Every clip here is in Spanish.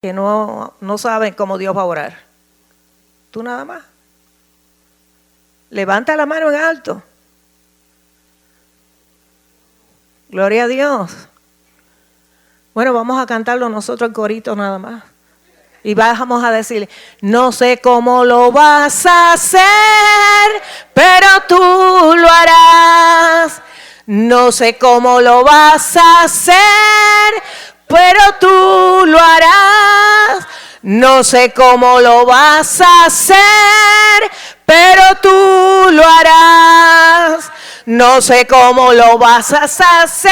que no saben cómo Dios va a orar. Tú nada más. Levanta la mano en alto. Gloria a Dios. Bueno, vamos a cantarlo nosotros el corito nada más. Y vamos a decirle, no sé cómo lo vas a hacer, pero tú lo harás. No sé cómo lo vas a hacer, pero tú lo harás. No sé cómo lo vas a hacer, pero tú lo harás. No sé cómo lo vas a hacer,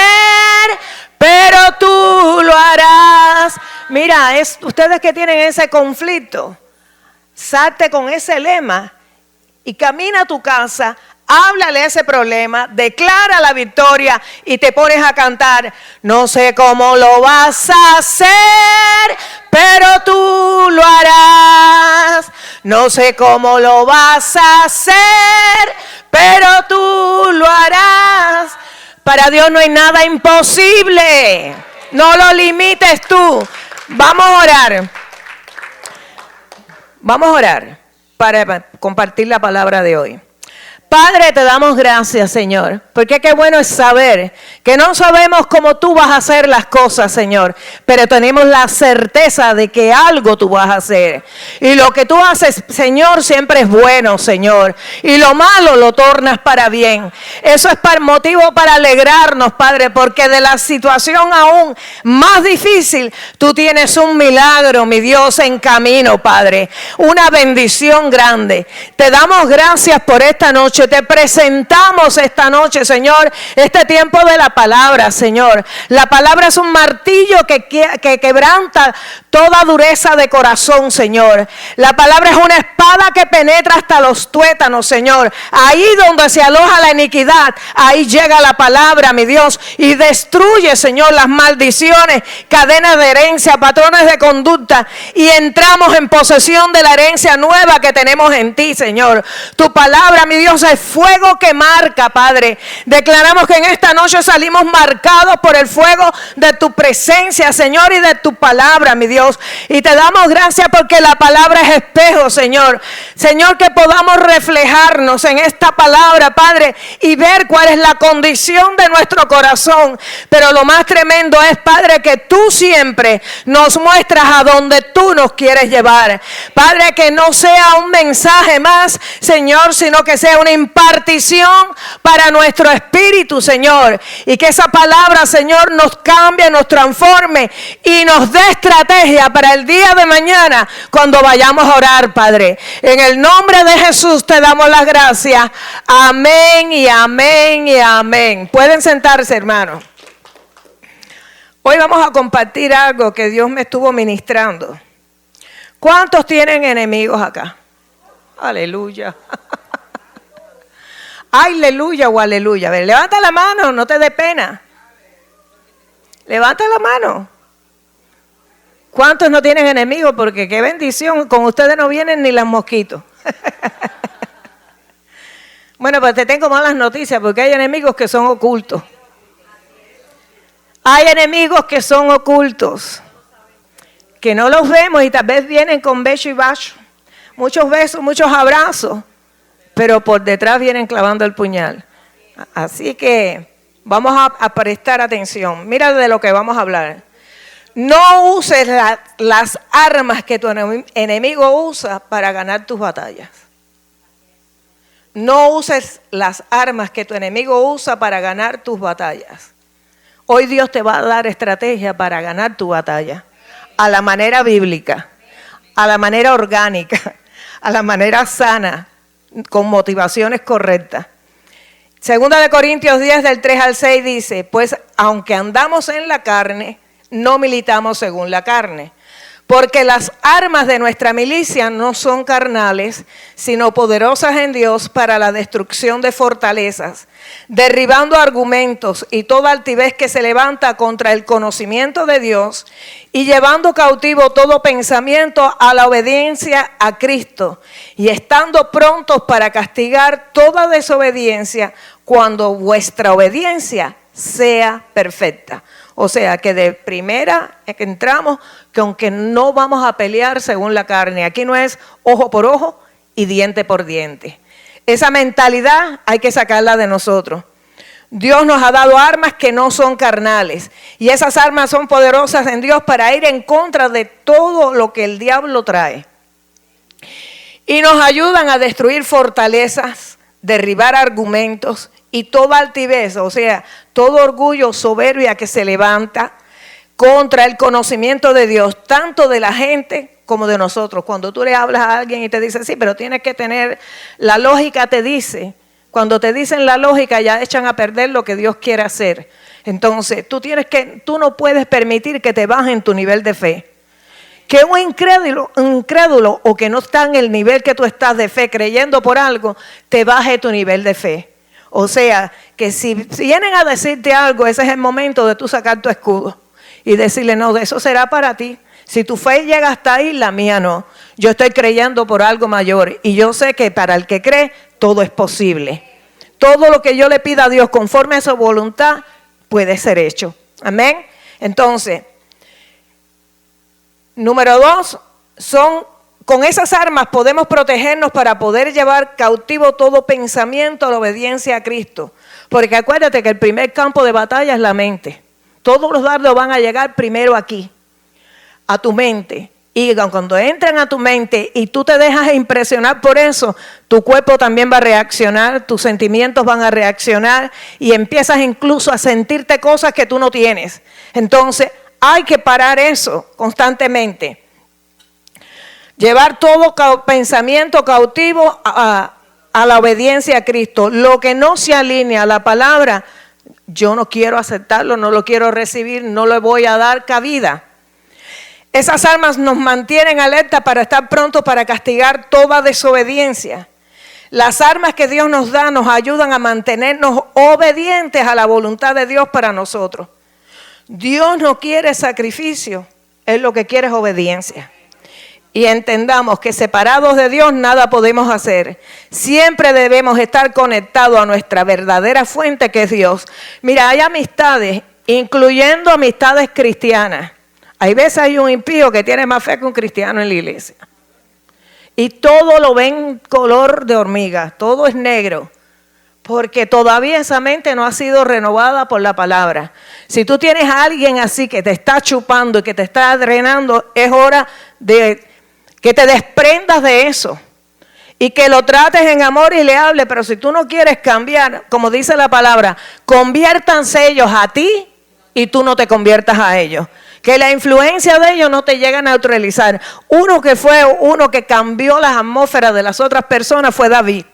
pero tú lo harás. Mira, ustedes que tienen ese conflicto, salte con ese lema y camina a tu casa. Háblale ese problema, declara la victoria y te pones a cantar. No sé cómo lo vas a hacer, pero tú lo harás. No sé cómo lo vas a hacer, pero tú lo harás. Para Dios no hay nada imposible. No lo limites tú. Vamos a orar. Vamos a orar para compartir la palabra de hoy. Padre, te damos gracias, Señor, porque qué bueno es saber que no sabemos cómo tú vas a hacer las cosas, Señor, pero tenemos la certeza de que algo tú vas a hacer. Y lo que tú haces, Señor, siempre es bueno, Señor, y lo malo lo tornas para bien. Eso es motivo para alegrarnos, Padre, porque de la situación aún más difícil, tú tienes un milagro, mi Dios, en camino, Padre, una bendición grande. Te damos gracias por esta noche. Te presentamos esta noche, Señor, este tiempo de la palabra, Señor. La palabra es un martillo que quebranta toda dureza de corazón, Señor. La palabra es una espada que penetra hasta los tuétanos, Señor. Ahí donde se aloja la iniquidad, ahí llega la palabra, mi Dios, y destruye, Señor, las maldiciones, cadenas de herencia, patrones de conducta, y entramos en posesión de la herencia nueva que tenemos en ti, Señor. Tu palabra, mi Dios, es fuego que marca, Padre. Declaramos que en esta noche salimos marcados por el fuego de tu presencia, Señor, y de tu palabra, mi Dios. Y te damos gracias porque la palabra es espejo, Señor. Señor, que podamos reflejarnos en esta palabra, Padre, y ver cuál es la condición de nuestro corazón. Pero lo más tremendo es, Padre, que tú siempre nos muestras a donde tú nos quieres llevar. Padre, que no sea un mensaje más, Señor, sino que sea una impartición para nuestro espíritu, Señor, y que esa palabra, Señor, nos cambie, nos transforme y nos dé estrategia para el día de mañana cuando vayamos a orar, Padre. En el nombre de Jesús te damos las gracias. Amén y amén y amén. Pueden sentarse, hermanos. Hoy vamos a compartir algo que Dios me estuvo ministrando. ¿Cuántos tienen enemigos acá? Aleluya. Aleluya o aleluya. A ver, levanta la mano, no te dé pena. Levanta la mano. ¿Cuántos no tienen enemigos? Porque qué bendición, con ustedes no vienen ni los mosquitos. Bueno, pues te tengo malas noticias porque hay enemigos que son ocultos. Hay enemigos que son ocultos, que no los vemos y tal vez vienen con beso y bacho. Muchos besos, muchos abrazos, pero por detrás vienen clavando el puñal. Así que vamos a prestar atención. Mira de lo que vamos a hablar. No uses las armas que tu enemigo usa para ganar tus batallas. No uses las armas que tu enemigo usa para ganar tus batallas. Hoy Dios te va a dar estrategia para ganar tu batalla. A la manera bíblica, a la manera orgánica, a la manera sana, con motivaciones correctas. Segunda de Corintios 10 del 3 al 6 dice, pues aunque andamos en la carne, no militamos según la carne. Porque las armas de nuestra milicia no son carnales, sino poderosas en Dios para la destrucción de fortalezas, derribando argumentos y toda altivez que se levanta contra el conocimiento de Dios y llevando cautivo todo pensamiento a la obediencia a Cristo y estando prontos para castigar toda desobediencia cuando vuestra obediencia sea perfecta. O sea, que de primera que entramos, que aunque no vamos a pelear según la carne, aquí no es ojo por ojo y diente por diente. Esa mentalidad hay que sacarla de nosotros. Dios nos ha dado armas que no son carnales. Y esas armas son poderosas en Dios para ir en contra de todo lo que el diablo trae. Y nos ayudan a destruir fortalezas, derribar argumentos y toda altivez, o sea, todo orgullo, soberbia que se levanta contra el conocimiento de Dios, tanto de la gente como de nosotros. Cuando tú le hablas a alguien y te dice, sí, pero tienes que tener, la lógica te dice, cuando te dicen la lógica ya echan a perder lo que Dios quiere hacer. Entonces, tú no puedes permitir que te bajen tu nivel de fe. Que un incrédulo o que no está en el nivel que tú estás de fe, creyendo por algo, te baje tu nivel de fe. O sea, que si vienen a decirte algo, ese es el momento de tú sacar tu escudo y decirle, no, de eso será para ti. Si tu fe llega hasta ahí, la mía no. Yo estoy creyendo por algo mayor y yo sé que para el que cree, todo es posible. Todo lo que yo le pida a Dios conforme a su voluntad puede ser hecho. Amén. Entonces, número 2, con esas armas podemos protegernos para poder llevar cautivo todo pensamiento a la obediencia a Cristo. Porque acuérdate que el primer campo de batalla es la mente. Todos los dardos van a llegar primero aquí, a tu mente. Y cuando entran a tu mente y tú te dejas impresionar por eso, tu cuerpo también va a reaccionar, tus sentimientos van a reaccionar y empiezas incluso a sentirte cosas que tú no tienes. Entonces, hay que parar eso constantemente. Llevar todo pensamiento cautivo a la obediencia a Cristo. Lo que no se alinea a la palabra, yo no quiero aceptarlo, no lo quiero recibir, no le voy a dar cabida. Esas armas nos mantienen alerta para estar prontos para castigar toda desobediencia. Las armas que Dios nos da nos ayudan a mantenernos obedientes a la voluntad de Dios para nosotros. Dios no quiere sacrificio, Él lo que quiere es obediencia. Y entendamos que separados de Dios nada podemos hacer. Siempre debemos estar conectados a nuestra verdadera fuente que es Dios. Mira, hay amistades, incluyendo amistades cristianas. Hay veces hay un impío que tiene más fe que un cristiano en la iglesia. Y todo lo ven color de hormiga, todo es negro. Porque todavía esa mente no ha sido renovada por la palabra. Si tú tienes a alguien así que te está chupando y que te está drenando, es hora de que te desprendas de eso. Y que lo trates en amor y le hables. Pero si tú no quieres cambiar, como dice la palabra, conviértanse ellos a ti y tú no te conviertas a ellos. Que la influencia de ellos no te llegue a neutralizar. Uno que cambió las atmósferas de las otras personas fue David.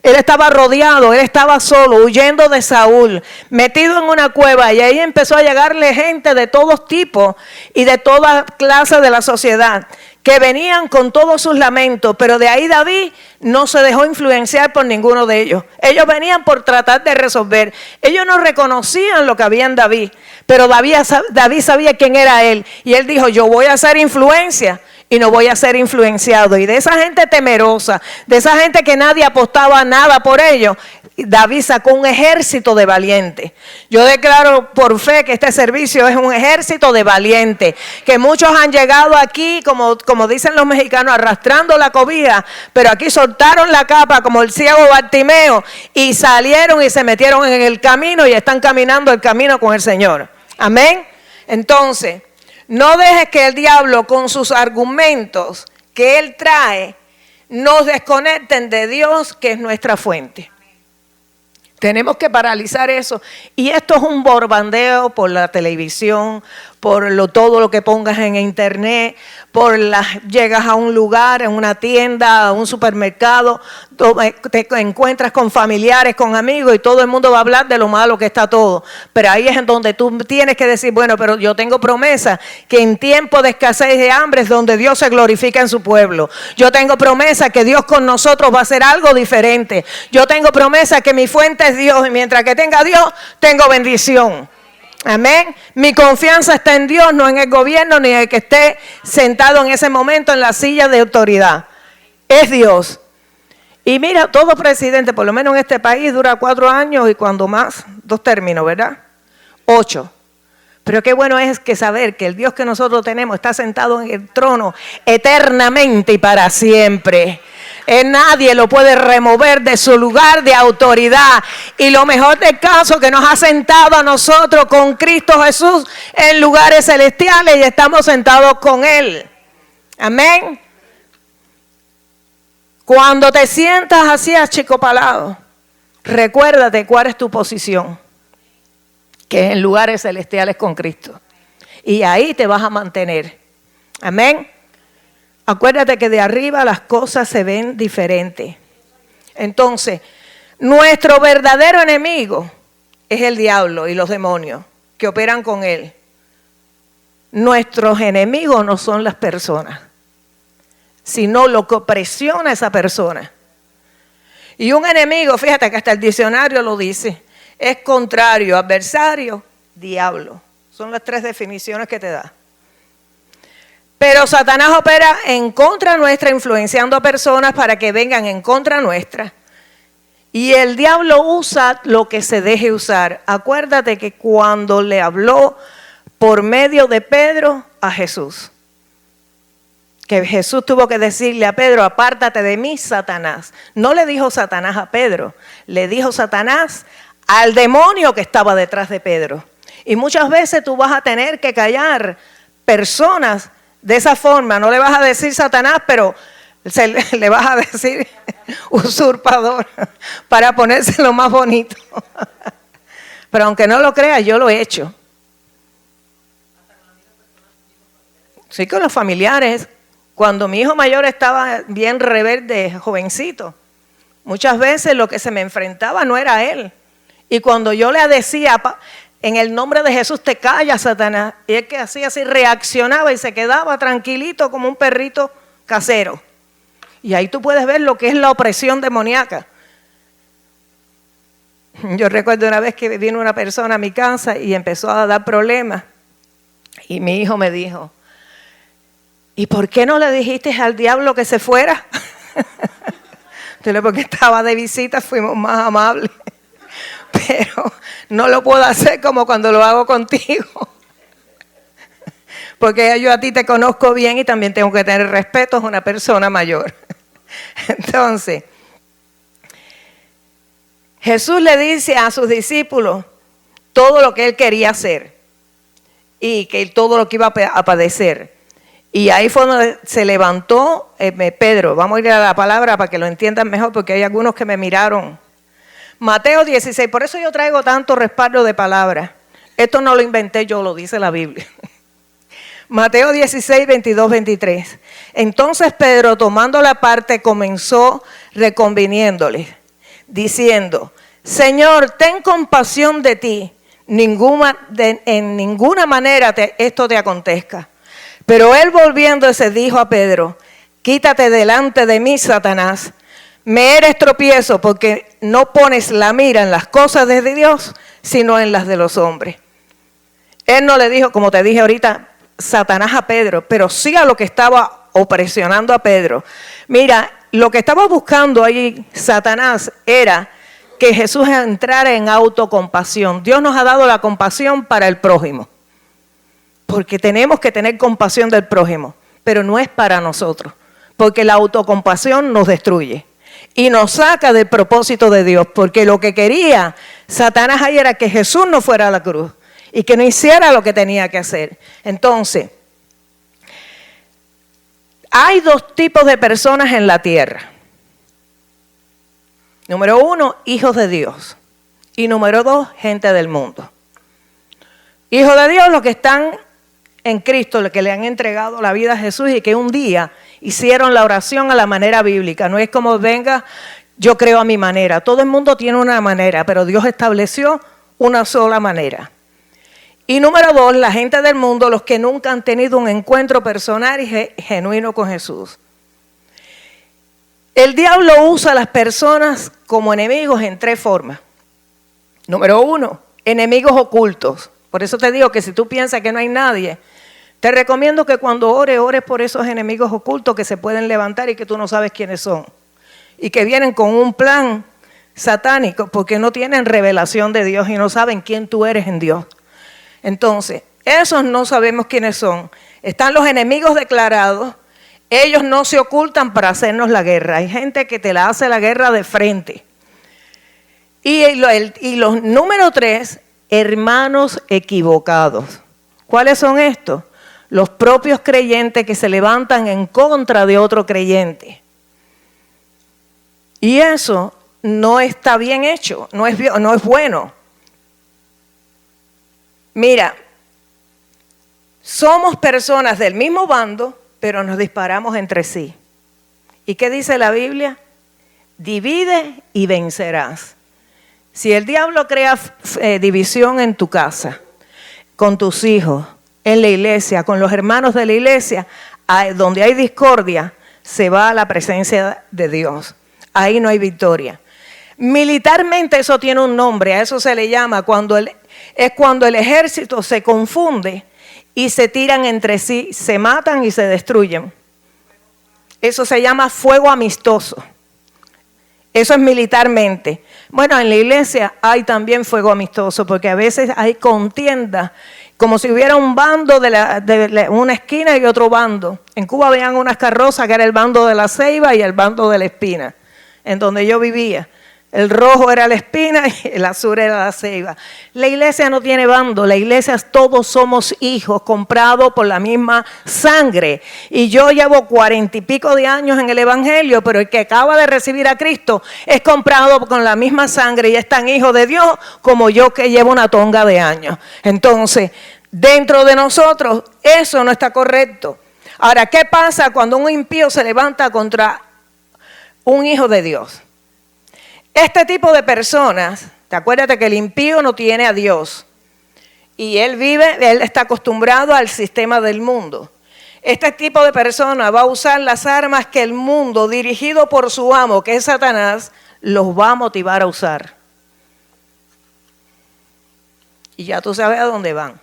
Él estaba rodeado, él estaba solo, huyendo de Saúl, metido en una cueva, y ahí empezó a llegarle gente de todos tipos y de toda clase de la sociedad, que venían con todos sus lamentos, pero de ahí David no se dejó influenciar por ninguno de ellos. Ellos venían por tratar de resolver. Ellos no reconocían lo que había en David, pero David sabía quién era él, y él dijo, yo voy a hacer influencia y no voy a ser influenciado. Y de esa gente temerosa, de esa gente que nadie apostaba nada por ellos, David sacó un ejército de valientes. Yo declaro por fe que este servicio es un ejército de valientes, que muchos han llegado aquí, como dicen los mexicanos, arrastrando la cobija, pero aquí soltaron la capa como el ciego Bartimeo y salieron y se metieron en el camino y están caminando el camino con el Señor. Amén. Entonces, no dejes que el diablo con sus argumentos que él trae nos desconecten de Dios, que es nuestra fuente. Tenemos que paralizar eso. Y esto es un bombardeo por la televisión, por todo lo que pongas en internet, llegas a un lugar, en una tienda, a un supermercado, te encuentras con familiares, con amigos, y todo el mundo va a hablar de lo malo que está todo. Pero ahí es en donde tú tienes que decir, bueno, pero yo tengo promesa que en tiempo de escasez y de hambre es donde Dios se glorifica en su pueblo. Yo tengo promesa que Dios con nosotros va a hacer algo diferente. Yo tengo promesa que mi fuente es Dios, y mientras que tenga Dios, tengo bendición. Amén. Mi confianza está en Dios, no en el gobierno ni en el que esté sentado en ese momento en la silla de autoridad. Es Dios. Y mira, todo presidente, por lo menos en este país, dura 4 años y cuando más, 2 términos, ¿verdad? 8. Pero qué bueno es que saber que el Dios que nosotros tenemos está sentado en el trono eternamente y para siempre. Nadie lo puede remover de su lugar de autoridad. Y lo mejor del caso, que nos ha sentado a nosotros con Cristo Jesús en lugares celestiales y estamos sentados con Él. Amén. Cuando te sientas así achicopalado, recuérdate cuál es tu posición, que es en lugares celestiales con Cristo. Y ahí te vas a mantener. Amén. Acuérdate que de arriba las cosas se ven diferentes. Entonces, nuestro verdadero enemigo es el diablo y los demonios que operan con él. Nuestros enemigos no son las personas, sino lo que opresiona a esa persona. Y un enemigo, fíjate que hasta el diccionario lo dice, es contrario, adversario, diablo. Son las 3 definiciones que te da. Pero Satanás opera en contra nuestra, influenciando a personas para que vengan en contra nuestra. Y el diablo usa lo que se deje usar. Acuérdate que cuando le habló por medio de Pedro a Jesús, que Jesús tuvo que decirle a Pedro, apártate de mí, Satanás. No le dijo Satanás a Pedro, le dijo Satanás al demonio que estaba detrás de Pedro. Y muchas veces tú vas a tener que callar personas de esa forma. No le vas a decir Satanás, pero le vas a decir usurpador para ponérselo más bonito. Pero aunque no lo creas, yo lo he hecho. Sí, con los familiares. Cuando mi hijo mayor estaba bien rebelde, jovencito, muchas veces lo que se me enfrentaba no era él. Y cuando yo le decía, en el nombre de Jesús te callas, Satanás, y es que así reaccionaba y se quedaba tranquilito como un perrito casero. Y ahí tú puedes ver lo que es la opresión demoníaca. Yo recuerdo una vez que vino una persona a mi casa y empezó a dar problemas. Y mi hijo me dijo, ¿y por qué no le dijiste al diablo que se fuera? Entonces, porque estaba de visita, fuimos más amables. Pero no lo puedo hacer como cuando lo hago contigo. Porque yo a ti te conozco bien y también tengo que tener respeto, es una persona mayor. Entonces, Jesús le dice a sus discípulos todo lo que él quería hacer y que todo lo que iba a padecer. Y ahí fue donde se levantó Pedro. Vamos a ir a la palabra para que lo entiendan mejor, porque hay algunos que me miraron. Mateo 16, por eso yo traigo tanto respaldo de palabras. Esto no lo inventé yo, lo dice la Biblia. Mateo 16, 22, 23. Entonces Pedro, tomando la parte, comenzó reconviniéndole, diciendo, Señor, ten compasión de ti, en ninguna manera esto te acontezca. Pero él volviéndose dijo a Pedro, quítate delante de mí, Satanás, me eres tropiezo porque no pones la mira en las cosas de Dios, sino en las de los hombres. Él no le dijo, como te dije ahorita, Satanás a Pedro, pero sí a lo que estaba opresionando a Pedro. Mira, lo que estaba buscando ahí Satanás era que Jesús entrara en autocompasión. Dios nos ha dado la compasión para el prójimo, porque tenemos que tener compasión del prójimo, pero no es para nosotros, porque la autocompasión nos destruye y nos saca del propósito de Dios, porque lo que quería Satanás ahí era que Jesús no fuera a la cruz y que no hiciera lo que tenía que hacer. Entonces, hay 2 tipos de personas en la tierra. Número 1, hijos de Dios. Y número 2, gente del mundo. Hijos de Dios, los que están en Cristo, los que le han entregado la vida a Jesús y que un día hicieron la oración a la manera bíblica. No es como venga, yo creo a mi manera. Todo el mundo tiene una manera, pero Dios estableció una sola manera. Y número 2, la gente del mundo, los que nunca han tenido un encuentro personal y genuino con Jesús. El diablo usa a las personas como enemigos en 3 formas. Número 1, enemigos ocultos. Por eso te digo que si tú piensas que no hay nadie, te recomiendo que cuando ores por esos enemigos ocultos que se pueden levantar y que tú no sabes quiénes son. Y que vienen con un plan satánico porque no tienen revelación de Dios y no saben quién tú eres en Dios. Entonces, Esos no sabemos quiénes son. Están los enemigos declarados. Ellos no se ocultan para hacernos la guerra. Hay gente que te la hace la guerra de frente. Y los número 3, hermanos equivocados. ¿Cuáles son estos? Los propios creyentes que se levantan en contra de otro creyente. Y eso no está bien hecho, no es bueno. Mira, somos personas del mismo bando, pero nos disparamos entre sí. ¿Y qué dice la Biblia? Divide y vencerás. Si el diablo crea división en tu casa, con tus hijos, en la iglesia, con los hermanos de la iglesia, donde hay discordia, se va a la presencia de Dios. Ahí no hay victoria. Militarmente eso tiene un nombre, a eso se le llama cuando el ejército se confunde y se tiran entre sí, se matan y se destruyen. Eso se llama fuego amistoso. Eso es militarmente. Bueno, en la iglesia hay también fuego amistoso, porque a veces hay contienda, como si hubiera un bando de una esquina y otro bando. En Cuba veían unas carrozas que era el bando de la ceiba y el bando de la espina, en donde yo vivía. El rojo era la espina y el azul era la ceiba. La iglesia no tiene bando, la iglesia todos somos hijos comprados por la misma sangre. Y yo llevo 40 y pico de años en el evangelio, pero el que acaba de recibir a Cristo es comprado con la misma sangre y es tan hijo de Dios como yo que llevo una tonga de años. Entonces, dentro de nosotros eso no está correcto. Ahora, ¿qué pasa cuando un impío se levanta contra un hijo de Dios? Este tipo de personas, te acuérdate que el impío no tiene a Dios y él está acostumbrado al sistema del mundo. Este tipo de personas va a usar las armas que el mundo, dirigido por su amo, que es Satanás, los va a motivar a usar. Y ya tú sabes a dónde van.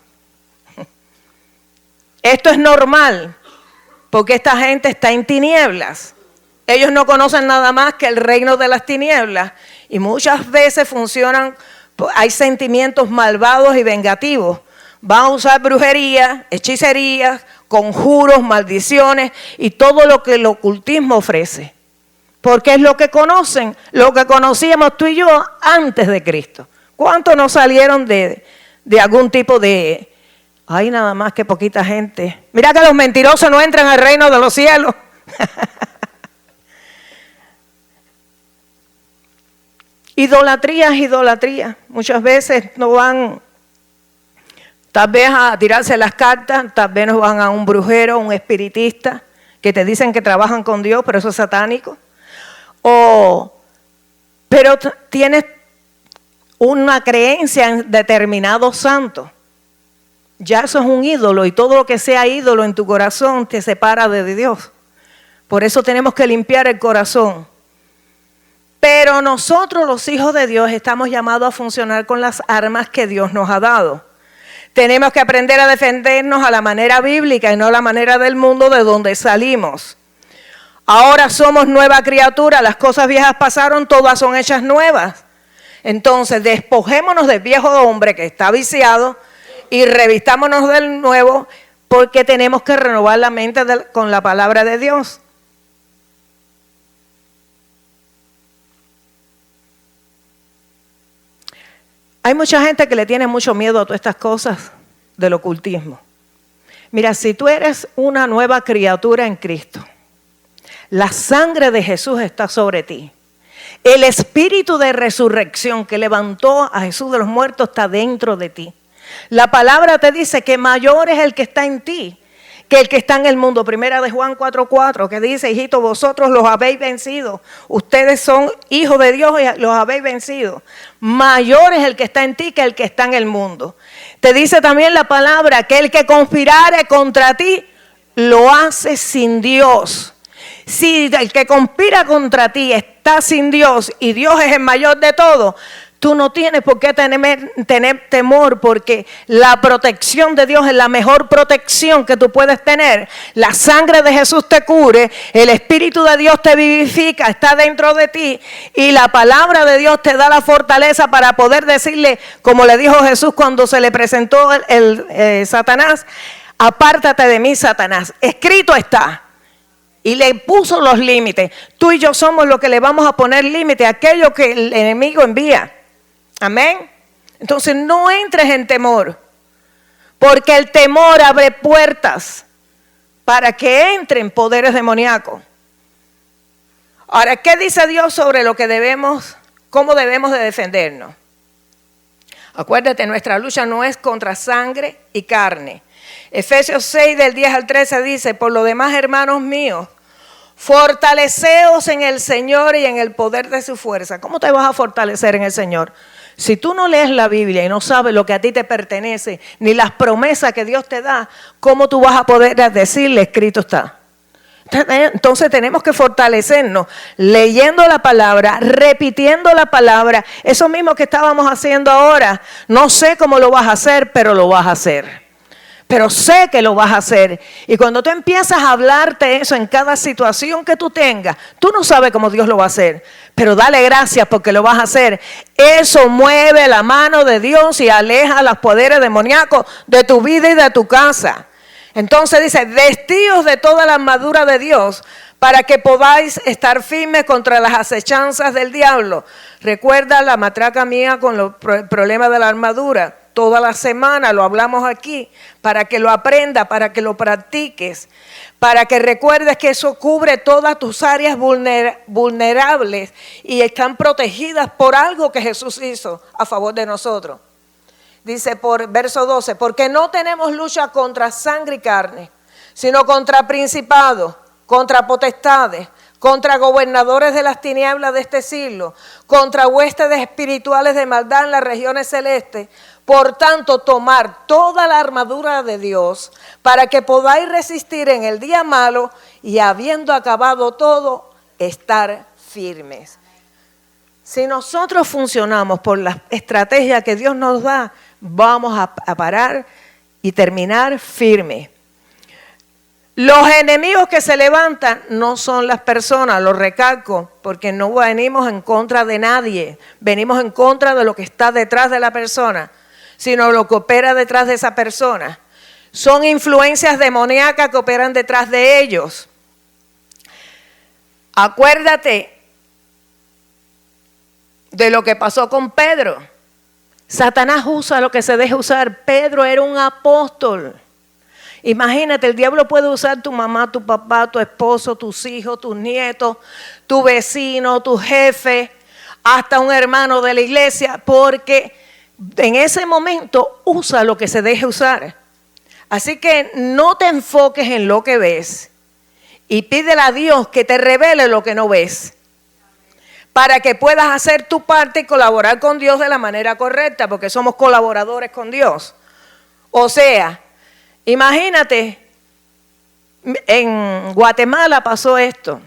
Esto es normal, porque esta gente está en tinieblas. Ellos no conocen nada más que el reino de las tinieblas y muchas veces hay sentimientos malvados y vengativos. Van a usar brujería, hechicerías, conjuros, maldiciones y todo lo que el ocultismo ofrece. Porque es lo que conocen, lo que conocíamos tú y yo antes de Cristo. ¿Cuántos no salieron de algún tipo de... Ay, nada más que poquita gente. Mira que los mentirosos no entran al reino de los cielos. Idolatría es idolatría. Muchas veces no van, tal vez a tirarse las cartas, tal vez no van a un brujero, un espiritista, que te dicen que trabajan con Dios, pero eso es satánico. Pero tienes una creencia en determinado santo. Ya eso es un ídolo y todo lo que sea ídolo en tu corazón te separa de Dios. Por eso tenemos que limpiar el corazón. Pero nosotros los hijos de Dios estamos llamados a funcionar con las armas que Dios nos ha dado. Tenemos que aprender a defendernos a la manera bíblica y no a la manera del mundo de donde salimos. Ahora somos nueva criatura, las cosas viejas pasaron, todas son hechas nuevas. Entonces despojémonos del viejo hombre que está viciado y revistámonos del nuevo, porque tenemos que renovar la mente con la palabra de Dios. Hay mucha gente que le tiene mucho miedo a todas estas cosas del ocultismo. Mira, si tú eres una nueva criatura en Cristo, la sangre de Jesús está sobre ti. El espíritu de resurrección que levantó a Jesús de los muertos está dentro de ti. La palabra te dice que mayor es el que está en ti que el que está en el mundo. Primera de Juan 4:4, que dice: hijitos, vosotros los habéis vencido. Ustedes son hijos de Dios y los habéis vencido. Mayor es el que está en ti que el que está en el mundo. Te dice también la palabra que el que conspirare contra ti lo hace sin Dios. Si el que conspira contra ti está sin Dios y Dios es el mayor de todo, Tú no tienes por qué tener temor, porque la protección de Dios es la mejor protección que tú puedes tener. La sangre de Jesús te cubre, el Espíritu de Dios te vivifica, está dentro de ti, y la palabra de Dios te da la fortaleza para poder decirle, como le dijo Jesús cuando se le presentó Satanás: apártate de mí, Satanás, escrito está. Y le puso los límites. Tú y yo somos los que le vamos a poner límites a aquello que el enemigo envía. Amén. Entonces no entres en temor, porque el temor abre puertas para que entren poderes demoníacos. Ahora, ¿qué dice Dios sobre lo que debemos, cómo debemos de defendernos? Acuérdate, nuestra lucha no es contra sangre y carne. Efesios 6 del 10 al 13 dice: por lo demás, hermanos míos, fortaleceos en el Señor y en el poder de su fuerza. ¿Cómo te vas a fortalecer en el Señor? Si tú no lees la Biblia y no sabes lo que a ti te pertenece, ni las promesas que Dios te da, ¿cómo tú vas a poder decirle escrito está? Entonces tenemos que fortalecernos leyendo la palabra, repitiendo la palabra. Eso mismo que estábamos haciendo ahora. No sé cómo lo vas a hacer, pero lo vas a hacer. Pero sé que lo vas a hacer. Y cuando tú empiezas a hablarte eso en cada situación que tú tengas, tú no sabes cómo Dios lo va a hacer, pero dale gracias porque lo vas a hacer. Eso mueve la mano de Dios y aleja los poderes demoníacos de tu vida y de tu casa. Entonces dice: vestíos de toda la armadura de Dios para que podáis estar firmes contra las acechanzas del diablo. Recuerda la matraca mía con los problemas de la armadura. Toda la semana lo hablamos aquí, para que lo aprendas, para que lo practiques, para que recuerdes que eso cubre todas tus áreas vulnerables y están protegidas por algo que Jesús hizo a favor de nosotros. Dice por verso 12: porque no tenemos lucha contra sangre y carne, sino contra principados, contra potestades, contra gobernadores de las tinieblas de este siglo, contra huestes espirituales de maldad en las regiones celestes. Por tanto, tomar toda la armadura de Dios para que podáis resistir en el día malo y, habiendo acabado todo, estar firmes. Si nosotros funcionamos por la estrategia que Dios nos da, vamos a parar y terminar firmes. Los enemigos que se levantan no son las personas, lo recalco, porque no venimos en contra de nadie, venimos en contra de lo que está detrás de la persona, sino lo que opera detrás de esa persona. Son influencias demoníacas que operan detrás de ellos. Acuérdate de lo que pasó con Pedro. Satanás usa lo que se deja usar. Pedro era un apóstol. Imagínate, el diablo puede usar tu mamá, tu papá, tu esposo, tus hijos, tus nietos, tu vecino, tu jefe, hasta un hermano de la iglesia, porque en ese momento usa lo que se deje usar. Así que no te enfoques en lo que ves y pídele a Dios que te revele lo que no ves, para que puedas hacer tu parte y colaborar con Dios de la manera correcta, porque somos colaboradores con Dios. O sea, imagínate, en Guatemala pasó esto,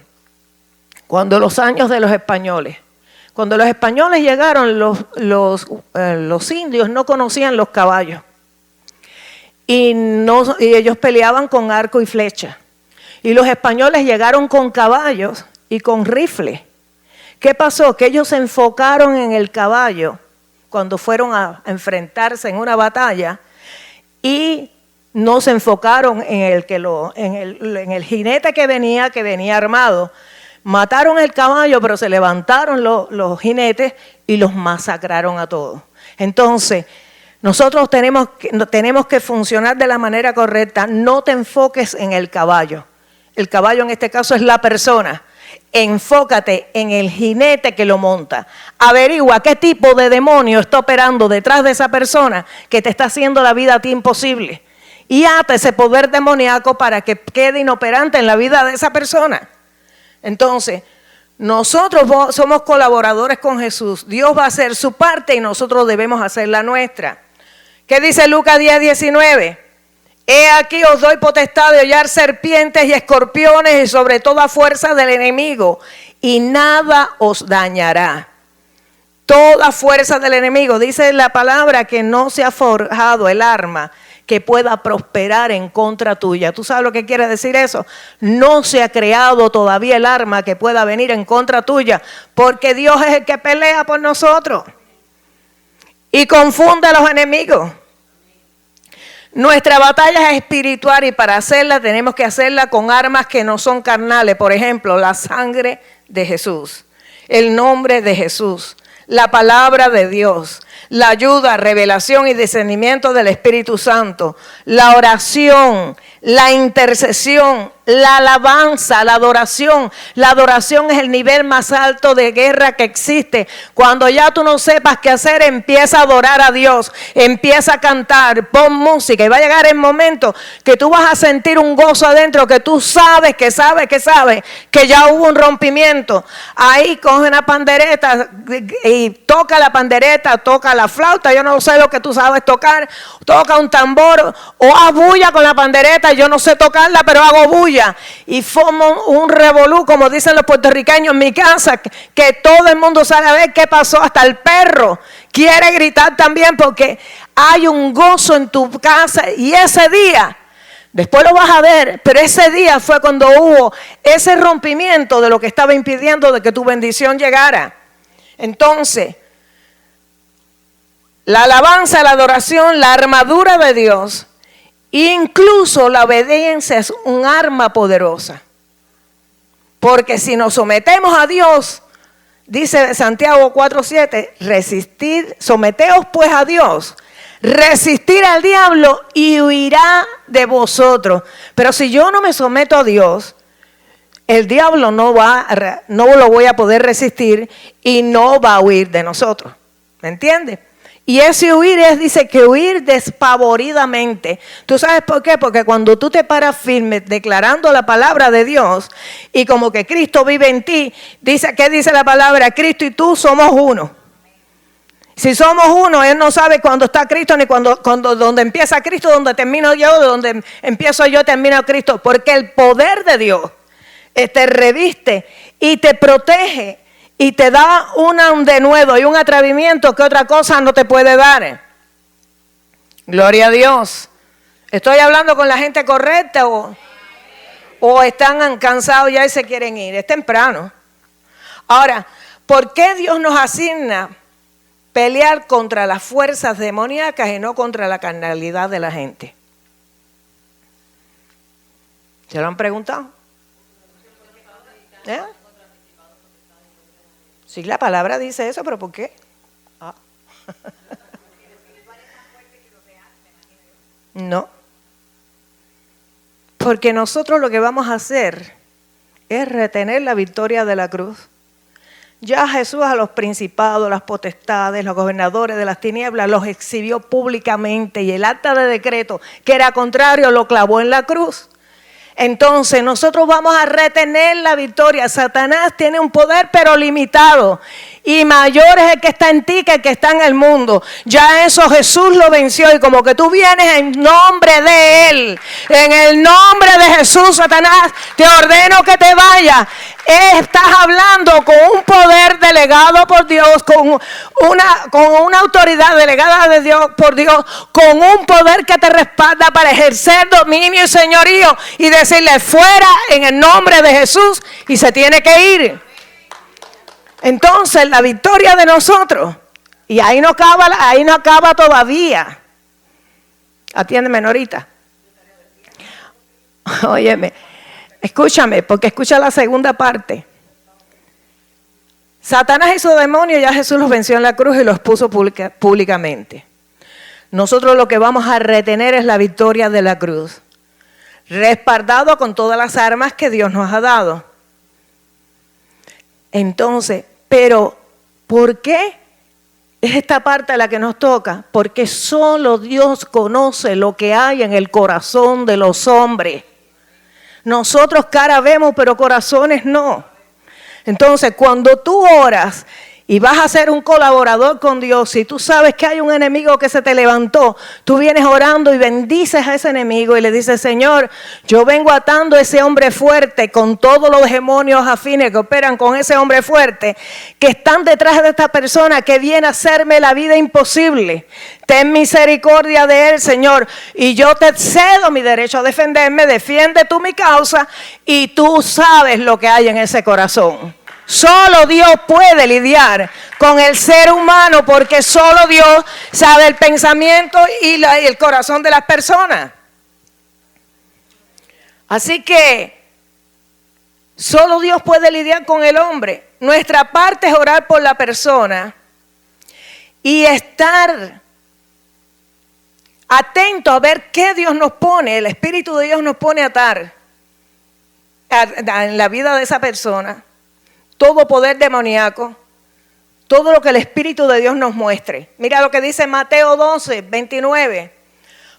cuando los años de los españoles. Cuando los españoles llegaron, los indios no conocían los caballos. Y ellos peleaban con arco y flecha. Y los españoles llegaron con caballos y con rifles. ¿Qué pasó? Que ellos se enfocaron en el caballo cuando fueron a enfrentarse en una batalla y no se enfocaron en el jinete que venía armado. Mataron el caballo, pero se levantaron los jinetes y los masacraron a todos. Entonces, nosotros tenemos que funcionar de la manera correcta. No te enfoques en el caballo. El caballo en este caso es la persona. Enfócate en el jinete que lo monta. Averigua qué tipo de demonio está operando detrás de esa persona que te está haciendo la vida a ti imposible. Y ata ese poder demoníaco para que quede inoperante en la vida de esa persona. Entonces, nosotros somos colaboradores con Jesús. Dios va a hacer su parte y nosotros debemos hacer la nuestra. ¿Qué dice Lucas 10:19? He aquí os doy potestad de hollar serpientes y escorpiones y sobre toda fuerza del enemigo, y nada os dañará. toda fuerza del enemigo. Dice la palabra que no se ha forjado el arma que pueda prosperar en contra tuya. ¿Tú sabes lo que quiere decir eso? No se ha creado todavía el arma que pueda venir en contra tuya, porque Dios es el que pelea por nosotros y confunde a los enemigos. Nuestra batalla es espiritual y para hacerla tenemos que hacerla con armas que no son carnales. Por ejemplo, la sangre de Jesús, el nombre de Jesús, la palabra de Dios, la ayuda, revelación y discernimiento del Espíritu Santo, la oración, la intercesión, la alabanza, la adoración. La adoración es el nivel más alto de guerra que existe. Cuando ya tú no sepas qué hacer, empieza a adorar a Dios, empieza a cantar, pon música y va a llegar el momento que tú vas a sentir un gozo adentro, que tú sabes que ya hubo un rompimiento. Ahí coge una pandereta y toca la pandereta, toca la flauta, yo no sé lo que tú sabes tocar, toca un tambor o haz bulla con la pandereta, yo no sé tocarla pero hago bulla. Y formo un revolú, como dicen los puertorriqueños en mi casa, que todo el mundo sabe a ver qué pasó, hasta el perro quiere gritar también porque hay un gozo en tu casa. Y ese día, después lo vas a ver, pero ese día fue cuando hubo ese rompimiento de lo que estaba impidiendo de que tu bendición llegara. Entonces, la alabanza, la adoración, la armadura de Dios, incluso la obediencia es un arma poderosa. Porque si nos sometemos a Dios, dice Santiago 4:7, someteos pues a Dios, resistir al diablo y huirá de vosotros. Pero si yo no me someto a Dios, el diablo no lo voy a poder resistir y no va a huir de nosotros. ¿Me entiendes? Y ese huir dice que huir despavoridamente. ¿Tú sabes por qué? Porque cuando tú te paras firme declarando la palabra de Dios y como que Cristo vive en ti, ¿qué dice la palabra? Cristo y tú somos uno. Si somos uno, Él no sabe cuándo está Cristo ni donde empieza Cristo, donde termino yo, de donde empiezo yo, termina Cristo. Porque el poder de Dios te reviste y te protege. Y te da un denuedo y un atrevimiento que otra cosa no te puede dar. Gloria a Dios. ¿Estoy hablando con la gente correcta o están cansados ya y se quieren ir? Es temprano. Ahora, ¿por qué Dios nos asigna pelear contra las fuerzas demoníacas y no contra la carnalidad de la gente? ¿Se lo han preguntado? ¿Eh? Sí, la palabra dice eso, pero ¿por qué? No. Porque nosotros lo que vamos a hacer es retener la victoria de la cruz. Ya Jesús a los principados, las potestades, los gobernadores de las tinieblas los exhibió públicamente y el acta de decreto, que era contrario, lo clavó en la cruz. Entonces nosotros vamos a retener la victoria. Satanás tiene un poder pero limitado. Y mayor es el que está en ti que el que está en el mundo. Ya eso Jesús lo venció. Y como que tú vienes en nombre de Él, en el nombre de Jesús, Satanás, te ordeno que te vayas. Estás hablando con un poder delegado por Dios, con una autoridad delegada de Dios por Dios, con un poder que te respalda para ejercer dominio y señorío y decirle fuera en el nombre de Jesús y se tiene que ir. Entonces la victoria de nosotros, y ahí no acaba todavía. Atiéndeme, Norita. Óyeme, escúchame, porque escucha la segunda parte. Satanás y su demonio ya Jesús los venció en la cruz y los puso públicamente. Nosotros lo que vamos a retener es la victoria de la cruz, respaldado con todas las armas que Dios nos ha dado. Entonces, pero ¿por qué es esta parte la que nos toca? Porque solo Dios conoce lo que hay en el corazón de los hombres. Nosotros cara vemos, pero corazones no. Entonces, cuando tú oras y vas a ser un colaborador con Dios, si tú sabes que hay un enemigo que se te levantó, tú vienes orando y bendices a ese enemigo y le dices, Señor, yo vengo atando a ese hombre fuerte con todos los demonios afines que operan con ese hombre fuerte, que están detrás de esta persona que viene a hacerme la vida imposible. Ten misericordia de él, Señor, y yo te cedo mi derecho a defenderme, defiende tú mi causa y tú sabes lo que hay en ese corazón. Solo Dios puede lidiar con el ser humano porque solo Dios sabe el pensamiento y el corazón de las personas. Así que solo Dios puede lidiar con el hombre. Nuestra parte es orar por la persona y estar atento a ver qué Dios nos pone, el Espíritu de Dios nos pone a atar en la vida de esa persona. Todo poder demoníaco, todo lo que el Espíritu de Dios nos muestre. Mira lo que dice Mateo 12, 29.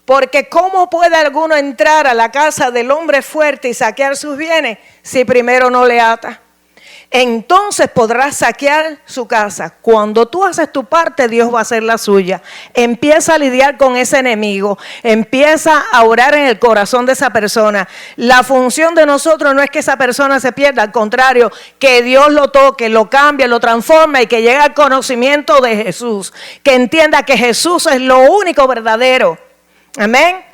Porque ¿cómo puede alguno entrar a la casa del hombre fuerte y saquear sus bienes si primero no le ata? Entonces podrás saquear su casa. Cuando tú haces tu parte, Dios va a hacer la suya. Empieza a lidiar con ese enemigo. Empieza a orar en el corazón de esa persona. La función de nosotros no es que esa persona se pierda. Al contrario, que Dios lo toque, lo cambie, lo transforme y que llegue al conocimiento de Jesús. Que entienda que Jesús es lo único verdadero. Amén.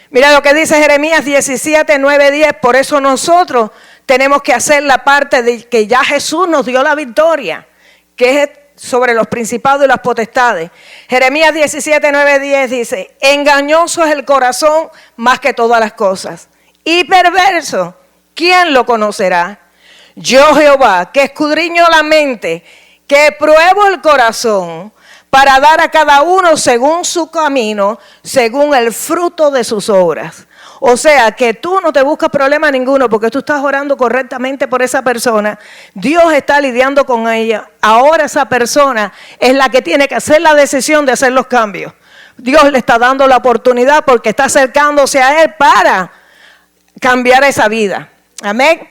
Mira lo que dice Jeremías 17, 9, 10. Por eso nosotros tenemos que hacer la parte de que ya Jesús nos dio la victoria, que es sobre los principados y las potestades. Jeremías 17, 9, 10 dice, engañoso es el corazón más que todas las cosas, y perverso, ¿quién lo conocerá? Yo Jehová, que escudriño la mente, que pruebo el corazón, para dar a cada uno según su camino, según el fruto de sus obras. O sea, que tú no te buscas problema ninguno porque tú estás orando correctamente por esa persona. Dios está lidiando con ella. Ahora esa persona es la que tiene que hacer la decisión de hacer los cambios. Dios le está dando la oportunidad porque está acercándose a él para cambiar esa vida. Amén.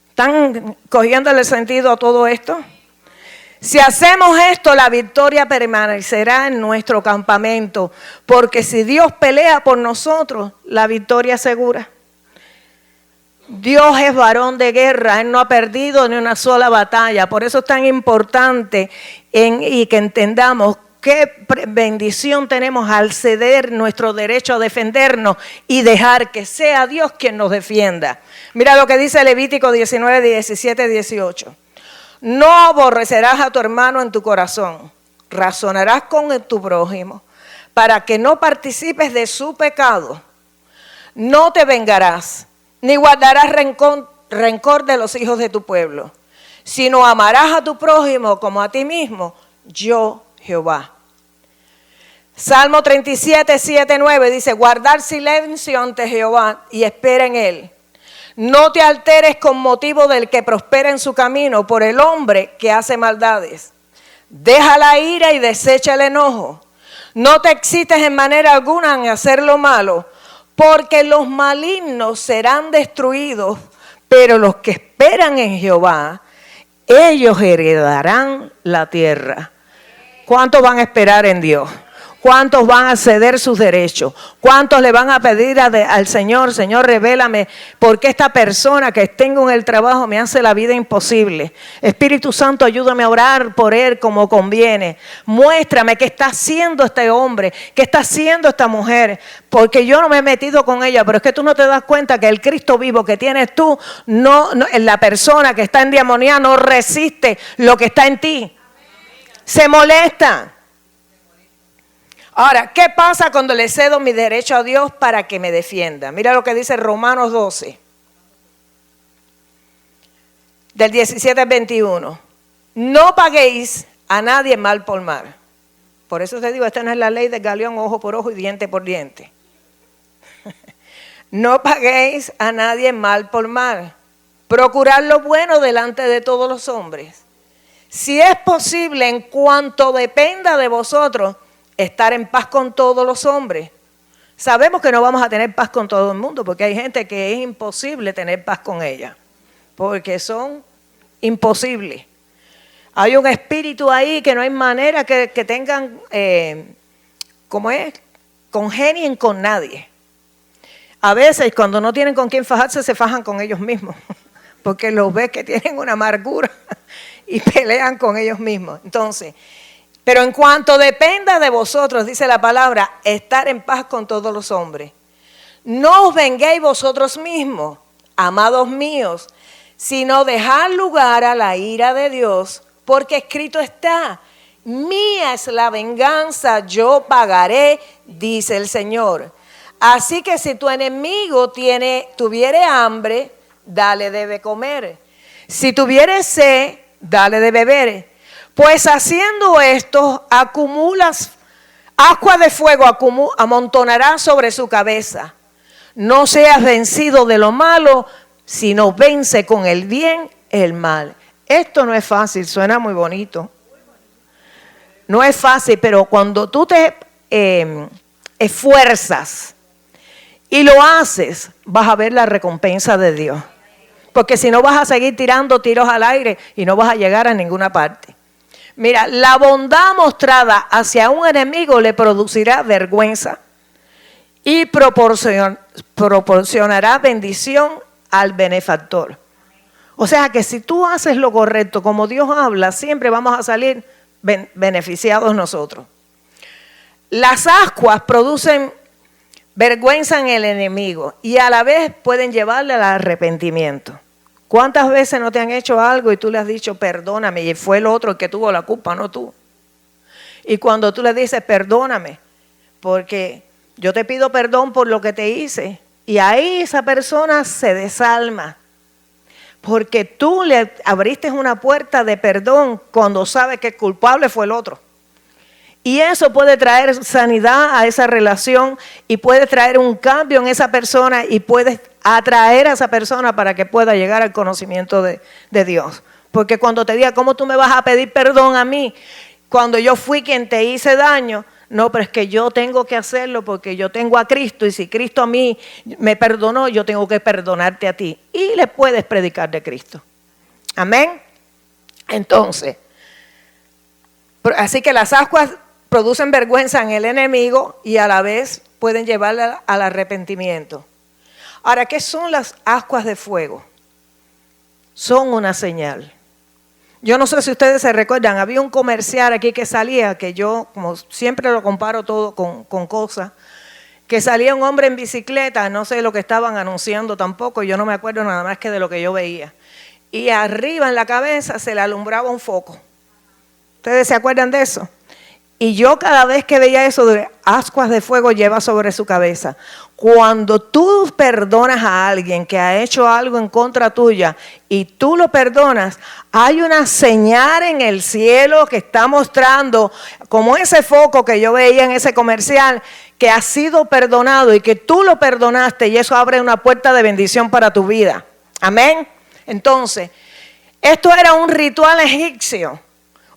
¿Están cogiéndole el sentido a todo esto? Si hacemos esto, la victoria permanecerá en nuestro campamento, porque si Dios pelea por nosotros, la victoria es segura. Dios es varón de guerra, Él no ha perdido ni una sola batalla. Por eso es tan importante y que entendamos qué bendición tenemos al ceder nuestro derecho a defendernos y dejar que sea Dios quien nos defienda. Mira lo que dice Levítico 19, 17, 18. No aborrecerás a tu hermano en tu corazón, razonarás con tu prójimo, para que no participes de su pecado. No te vengarás, ni guardarás rencor de los hijos de tu pueblo, sino amarás a tu prójimo como a ti mismo, yo Jehová. Salmo 37, 7, 9 dice, guardar silencio ante Jehová y espera en él. No te alteres con motivo del que prospera en su camino por el hombre que hace maldades. Deja la ira y desecha el enojo. No te excites en manera alguna en hacer lo malo, porque los malignos serán destruidos, pero los que esperan en Jehová, ellos heredarán la tierra. ¿Cuántos van a esperar en Dios? ¿Cuántos van a ceder sus derechos? ¿Cuántos le van a pedir al Señor, Señor, revélame por qué esta persona que tengo en el trabajo me hace la vida imposible? Espíritu Santo, ayúdame a orar por él como conviene. Muéstrame qué está haciendo este hombre, qué está haciendo esta mujer, porque yo no me he metido con ella, pero es que tú no te das cuenta que el Cristo vivo que tienes tú, la persona que está endemoniada no resiste lo que está en ti. Se molesta. Ahora, ¿qué pasa cuando le cedo mi derecho a Dios para que me defienda? Mira lo que dice Romanos 12, del 17 al 21. No paguéis a nadie mal por mal. Por eso te digo, esta no es la ley del galeón, ojo por ojo y diente por diente. No paguéis a nadie mal por mal. Procurad lo bueno delante de todos los hombres. Si es posible, en cuanto dependa de vosotros, estar en paz con todos los hombres. Sabemos que no vamos a tener paz con todo el mundo, porque hay gente que es imposible tener paz con ella, porque son imposibles. Hay un espíritu ahí que no hay manera que tengan, congenien con nadie. A veces cuando no tienen con quién fajarse, se fajan con ellos mismos, porque los ves que tienen una amargura y pelean con ellos mismos. Entonces, pero en cuanto dependa de vosotros, dice la palabra, estar en paz con todos los hombres. No os venguéis vosotros mismos, amados míos, sino dejad lugar a la ira de Dios, porque escrito está, mía es la venganza, yo pagaré, dice el Señor. Así que si tu enemigo tuviere hambre, dale de comer. Si tuviere sed, dale de beber. Pues haciendo esto, acumulas, agua de fuego amontonará sobre su cabeza. No seas vencido de lo malo, sino vence con el bien el mal. Esto no es fácil, suena muy bonito. No es fácil, pero cuando tú te esfuerzas y lo haces, vas a ver la recompensa de Dios. Porque si no vas a seguir tirando tiros al aire y no vas a llegar a ninguna parte. Mira, la bondad mostrada hacia un enemigo le producirá vergüenza y proporcionará bendición al benefactor. O sea que si tú haces lo correcto, como Dios habla, siempre vamos a salir beneficiados nosotros. Las ascuas producen vergüenza en el enemigo y a la vez pueden llevarle al arrepentimiento. ¿Cuántas veces no te han hecho algo y tú le has dicho perdóname y fue el otro el que tuvo la culpa, no tú? Y cuando tú le dices perdóname, porque yo te pido perdón por lo que te hice, y ahí esa persona se desalma. Porque tú le abriste una puerta de perdón cuando sabes que el culpable fue el otro. Y eso puede traer sanidad a esa relación y puede traer un cambio en esa persona y puede atraer a esa persona para que pueda llegar al conocimiento de Dios. Porque cuando te diga, ¿cómo tú me vas a pedir perdón a mí cuando yo fui quien te hice daño? No, pero es que yo tengo que hacerlo porque yo tengo a Cristo y si Cristo a mí me perdonó, yo tengo que perdonarte a ti. Y le puedes predicar de Cristo. Amén. Entonces, así que las ascuas producen vergüenza en el enemigo y a la vez pueden llevarle al arrepentimiento. Ahora, ¿qué son las ascuas de fuego? Son una señal. Yo no sé si ustedes se recuerdan, había un comercial aquí que salía, que yo como siempre lo comparo todo con cosas, que salía un hombre en bicicleta, no sé lo que estaban anunciando tampoco, yo no me acuerdo nada más que de lo que yo veía. Y arriba en la cabeza se le alumbraba un foco. ¿Ustedes se acuerdan de eso? Y yo cada vez que veía eso, ascuas de fuego lleva sobre su cabeza. Cuando tú perdonas a alguien que ha hecho algo en contra tuya y tú lo perdonas, hay una señal en el cielo que está mostrando, como ese foco que yo veía en ese comercial, que ha sido perdonado y que tú lo perdonaste y eso abre una puerta de bendición para tu vida. Amén. Entonces, esto era un ritual egipcio.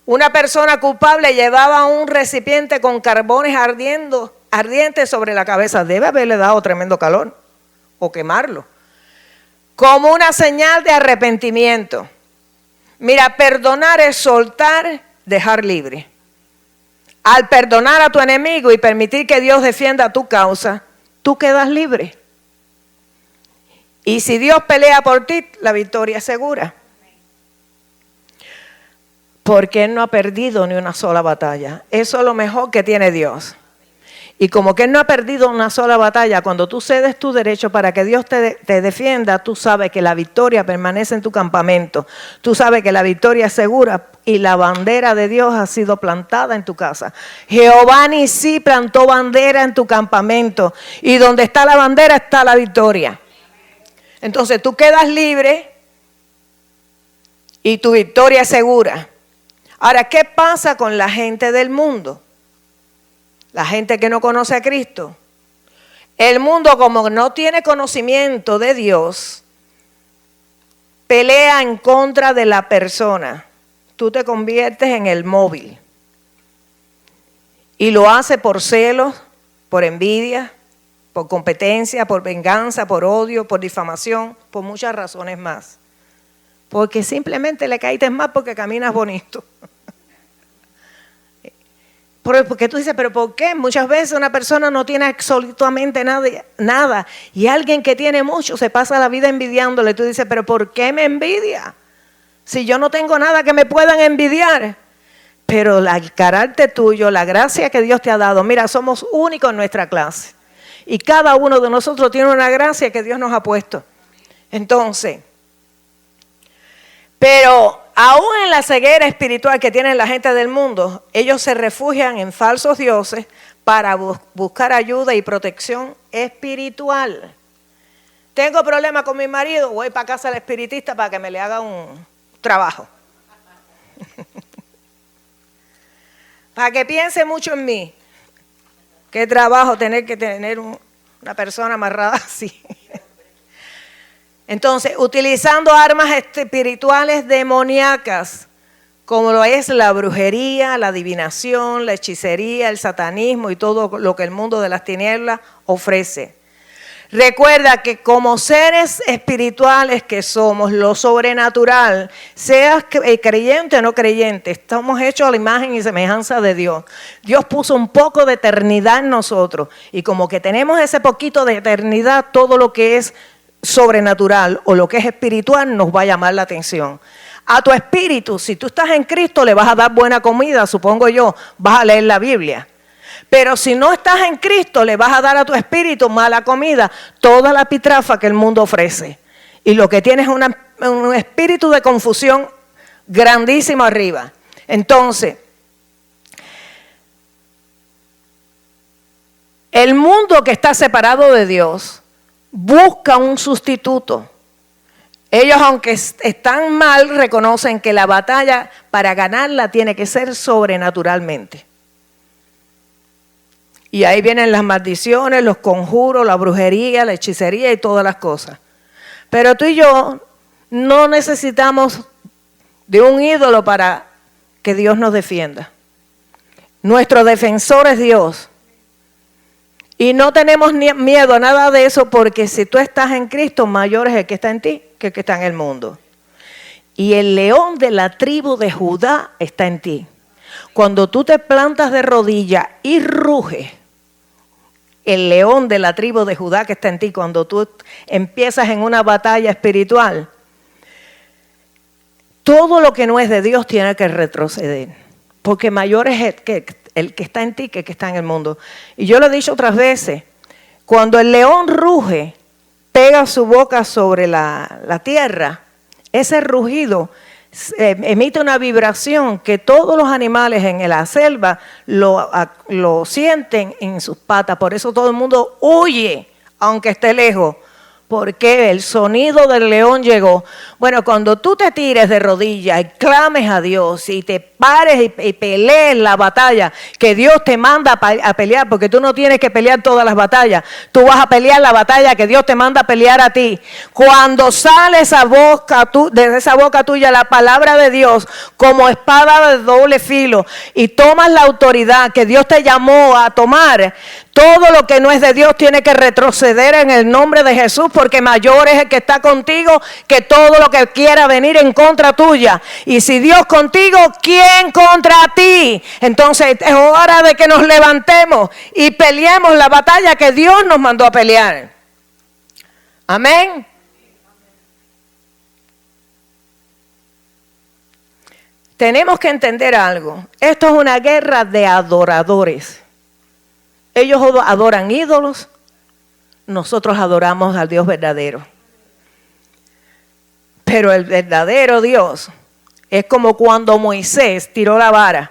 Una persona culpable llevaba un recipiente con carbones ardientes sobre la cabeza. Debe haberle dado tremendo calor o quemarlo. Como una señal de arrepentimiento. Mira, perdonar es soltar, dejar libre. Al perdonar a tu enemigo y permitir que Dios defienda tu causa, tú quedas libre. Y si Dios pelea por ti, la victoria es segura. Porque Él no ha perdido ni una sola batalla. Eso es lo mejor que tiene Dios. Y como que Él no ha perdido una sola batalla, cuando tú cedes tu derecho para que Dios te defienda, tú sabes que la victoria permanece en tu campamento. Tú sabes que la victoria es segura y la bandera de Dios ha sido plantada en tu casa. Jehová Nisí plantó bandera en tu campamento. Y donde está la bandera está la victoria. Entonces tú quedas libre y tu victoria es segura. Ahora, ¿qué pasa con la gente del mundo? La gente que no conoce a Cristo. El mundo, como no tiene conocimiento de Dios, pelea en contra de la persona. Tú te conviertes en el móvil. Y lo hace por celos, por envidia, por competencia, por venganza, por odio, por difamación, por muchas razones más. Porque simplemente le caíste mal porque caminas bonito. Porque tú dices, ¿pero por qué? Muchas veces una persona no tiene absolutamente nada. Y alguien que tiene mucho se pasa la vida envidiándole. Tú dices, ¿pero por qué me envidia? Si yo no tengo nada que me puedan envidiar. Pero el carácter tuyo, la gracia que Dios te ha dado. Mira, somos únicos en nuestra clase. Y cada uno de nosotros tiene una gracia que Dios nos ha puesto. Entonces, pero aún en la ceguera espiritual que tiene la gente del mundo, ellos se refugian en falsos dioses para buscar ayuda y protección espiritual. Tengo problemas con mi marido, voy para casa del espiritista para que me le haga un trabajo. Para que piense mucho en mí. Qué trabajo tener que tener una persona amarrada así. Entonces, utilizando armas espirituales demoníacas, como lo es la brujería, la adivinación, la hechicería, el satanismo y todo lo que el mundo de las tinieblas ofrece. Recuerda que como seres espirituales que somos, lo sobrenatural, seas creyente o no creyente, estamos hechos a la imagen y semejanza de Dios. Dios puso un poco de eternidad en nosotros y como que tenemos ese poquito de eternidad, todo lo que es sobrenatural o lo que es espiritual nos va a llamar la atención. A tu espíritu, si tú estás en Cristo, le vas a dar buena comida, supongo yo, vas a leer la Biblia. Pero si no estás en Cristo, le vas a dar a tu espíritu mala comida, toda la pitrafa que el mundo ofrece. Y lo que tienes es un espíritu de confusión grandísimo arriba. Entonces, el mundo que está separado de Dios busca un sustituto. Ellos, aunque están mal, reconocen que la batalla para ganarla tiene que ser sobrenaturalmente. Y ahí vienen las maldiciones, los conjuros, la brujería, la hechicería y todas las cosas. Pero tú y yo no necesitamos de un ídolo para que Dios nos defienda. Nuestro defensor es Dios. Y no tenemos miedo a nada de eso porque si tú estás en Cristo, mayor es el que está en ti que el que está en el mundo. Y el león de la tribu de Judá está en ti. Cuando tú te plantas de rodillas y ruges, el león de la tribu de Judá que está en ti, cuando tú empiezas en una batalla espiritual, todo lo que no es de Dios tiene que retroceder. Porque mayor es el que está en ti que el que está en el mundo. Y yo lo he dicho otras veces, cuando el león ruge, pega su boca sobre la tierra, ese rugido emite una vibración que todos los animales en la selva lo sienten en sus patas. Por eso todo el mundo huye, aunque esté lejos, porque el sonido del león llegó. Bueno, cuando tú te tires de rodillas y clames a Dios y te pares y pelees la batalla que Dios te manda a pelear, porque tú no tienes que pelear todas las batallas, tú vas a pelear la batalla que Dios te manda a pelear a ti. Cuando sale de esa boca tuya la palabra de Dios como espada de doble filo y tomas la autoridad que Dios te llamó a tomar, todo lo que no es de Dios tiene que retroceder en el nombre de Jesús, porque mayor es el que está contigo que todo lo que quiera venir en contra tuya. Y si Dios contigo, ¿quién contra ti? Entonces es hora de que nos levantemos y peleemos la batalla que Dios nos mandó a pelear. Amén. Tenemos que entender algo. Esto es una guerra de adoradores. Ellos adoran ídolos, nosotros adoramos al Dios verdadero. Pero el verdadero Dios es como cuando Moisés tiró la vara.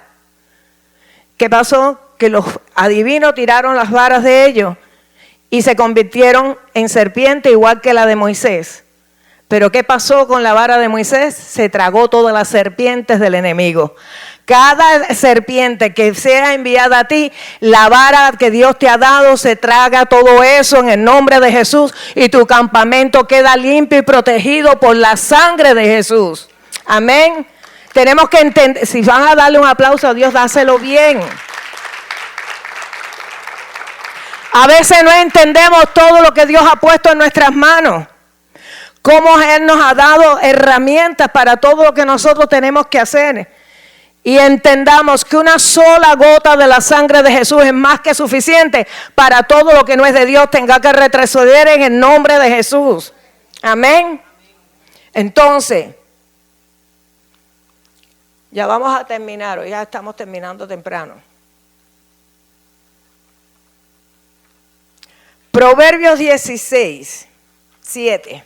¿Qué pasó? Que los adivinos tiraron las varas de ellos y se convirtieron en serpiente igual que la de Moisés. Pero ¿qué pasó con la vara de Moisés? Se tragó todas las serpientes del enemigo. Cada serpiente que sea enviada a ti, la vara que Dios te ha dado se traga todo eso en el nombre de Jesús y tu campamento queda limpio y protegido por la sangre de Jesús. Amén. Tenemos que entender, si van a darle un aplauso a Dios, dáselo bien. A veces no entendemos todo lo que Dios ha puesto en nuestras manos. Cómo Él nos ha dado herramientas para todo lo que nosotros tenemos que hacer. Y entendamos que una sola gota de la sangre de Jesús es más que suficiente para todo lo que no es de Dios tenga que retroceder en el nombre de Jesús. Amén. Entonces, ya vamos a terminar, ya estamos terminando temprano. Proverbios 16, 7.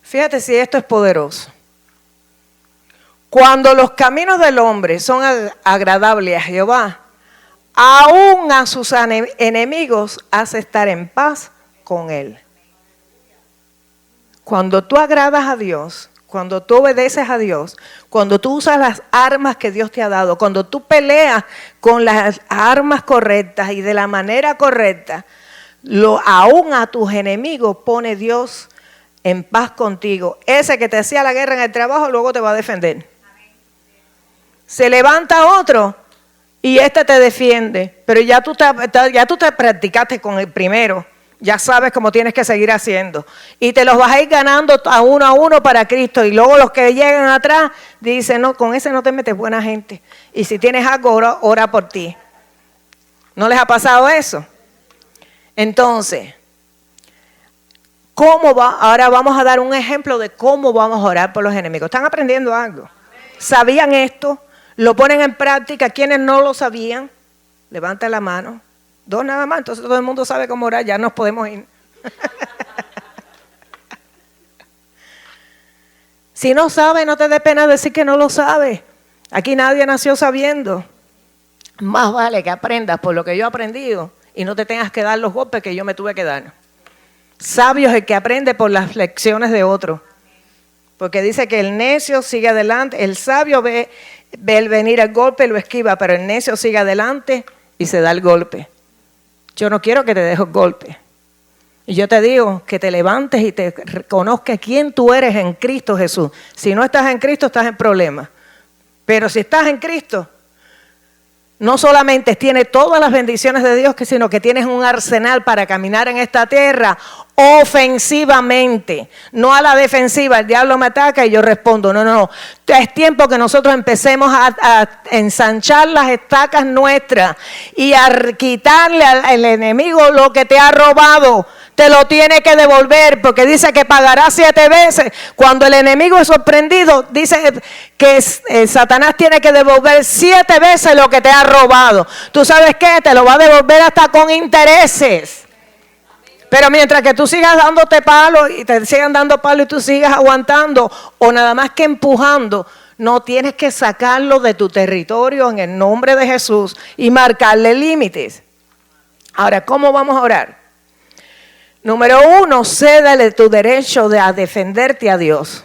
Fíjate si esto es poderoso. Cuando los caminos del hombre son agradables a Jehová, aún a sus enemigos hace estar en paz con él. Cuando tú agradas a Dios, cuando tú obedeces a Dios, cuando tú usas las armas que Dios te ha dado, cuando tú peleas con las armas correctas y de la manera correcta, aún a tus enemigos pone Dios en paz contigo. Ese que te hacía la guerra en el trabajo luego te va a defender. Se levanta otro y este te defiende, pero ya tú te practicaste con el primero. Ya sabes cómo tienes que seguir haciendo. Y te los vas a ir ganando a uno para Cristo. Y luego los que llegan atrás dicen, no, con ese no te metes, buena gente. Y si tienes algo, ora por ti. ¿No les ha pasado eso? Entonces, ahora vamos a dar un ejemplo de cómo vamos a orar por los enemigos. ¿Están aprendiendo algo? ¿Sabían esto? ¿Lo ponen en práctica? ¿Quiénes no lo sabían? Levanten la mano. 2 nada más, entonces todo el mundo sabe cómo orar, ya nos podemos ir. Si no sabe, no te dé pena decir que no lo sabe. Aquí nadie nació sabiendo. Más vale que aprendas por lo que yo he aprendido y no te tengas que dar los golpes que yo me tuve que dar. Sabio es el que aprende por las lecciones de otro. Porque dice que el necio sigue adelante, el sabio ve el venir el golpe y lo esquiva, pero el necio sigue adelante y se da el golpe. Yo no quiero que te dejes golpe. Y yo te digo que te levantes y te reconozcas quién tú eres en Cristo Jesús. Si no estás en Cristo, estás en problemas. Pero si estás en Cristo, no solamente tienes todas las bendiciones de Dios, sino que tienes un arsenal para caminar en esta tierra ofensivamente, no a la defensiva. El diablo me ataca y yo respondo. No. Es tiempo que nosotros empecemos a ensanchar las estacas nuestras y a quitarle al enemigo lo que te ha robado. Te lo tiene que devolver, porque dice que pagará 7 veces. Cuando el enemigo es sorprendido, dice que Satanás tiene que devolver 7 veces lo que te ha robado. ¿Tú sabes qué? Te lo va a devolver hasta con intereses. Pero mientras que tú sigas dándote palos y te sigan dando palos y tú sigas aguantando o nada más que empujando, no tienes que sacarlo de tu territorio en el nombre de Jesús y marcarle límites. Ahora, ¿cómo vamos a orar? Número 1, cédale tu derecho a defenderte a Dios.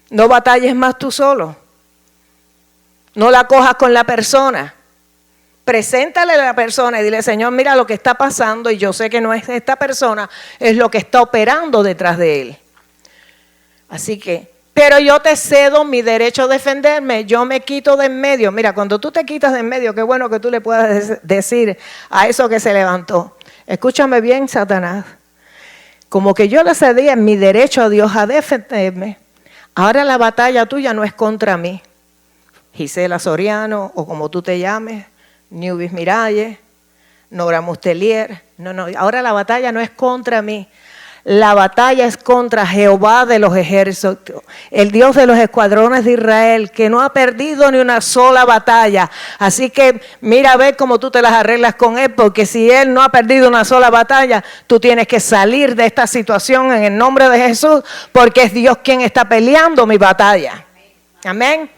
No batalles más tú solo. No la cojas con la persona. Preséntale a la persona y dile, Señor, mira lo que está pasando y yo sé que no es esta persona, es lo que está operando detrás de él. Así que, pero yo te cedo mi derecho a defenderme, yo me quito de en medio. Mira, cuando tú te quitas de en medio, qué bueno que tú le puedas decir a eso que se levantó. Escúchame bien, Satanás. Como que yo le cedí en mi derecho a Dios a defenderme, ahora la batalla tuya no es contra mí. Gisela Soriano, o como tú te llames, Newbis Miralles, Nora Mustelier. No, ahora la batalla no es contra mí. La batalla es contra Jehová de los ejércitos, el Dios de los escuadrones de Israel, que no ha perdido ni una sola batalla. Así que mira a ver cómo tú te las arreglas con él, porque si él no ha perdido una sola batalla, tú tienes que salir de esta situación en el nombre de Jesús, porque es Dios quien está peleando mi batalla. Amén.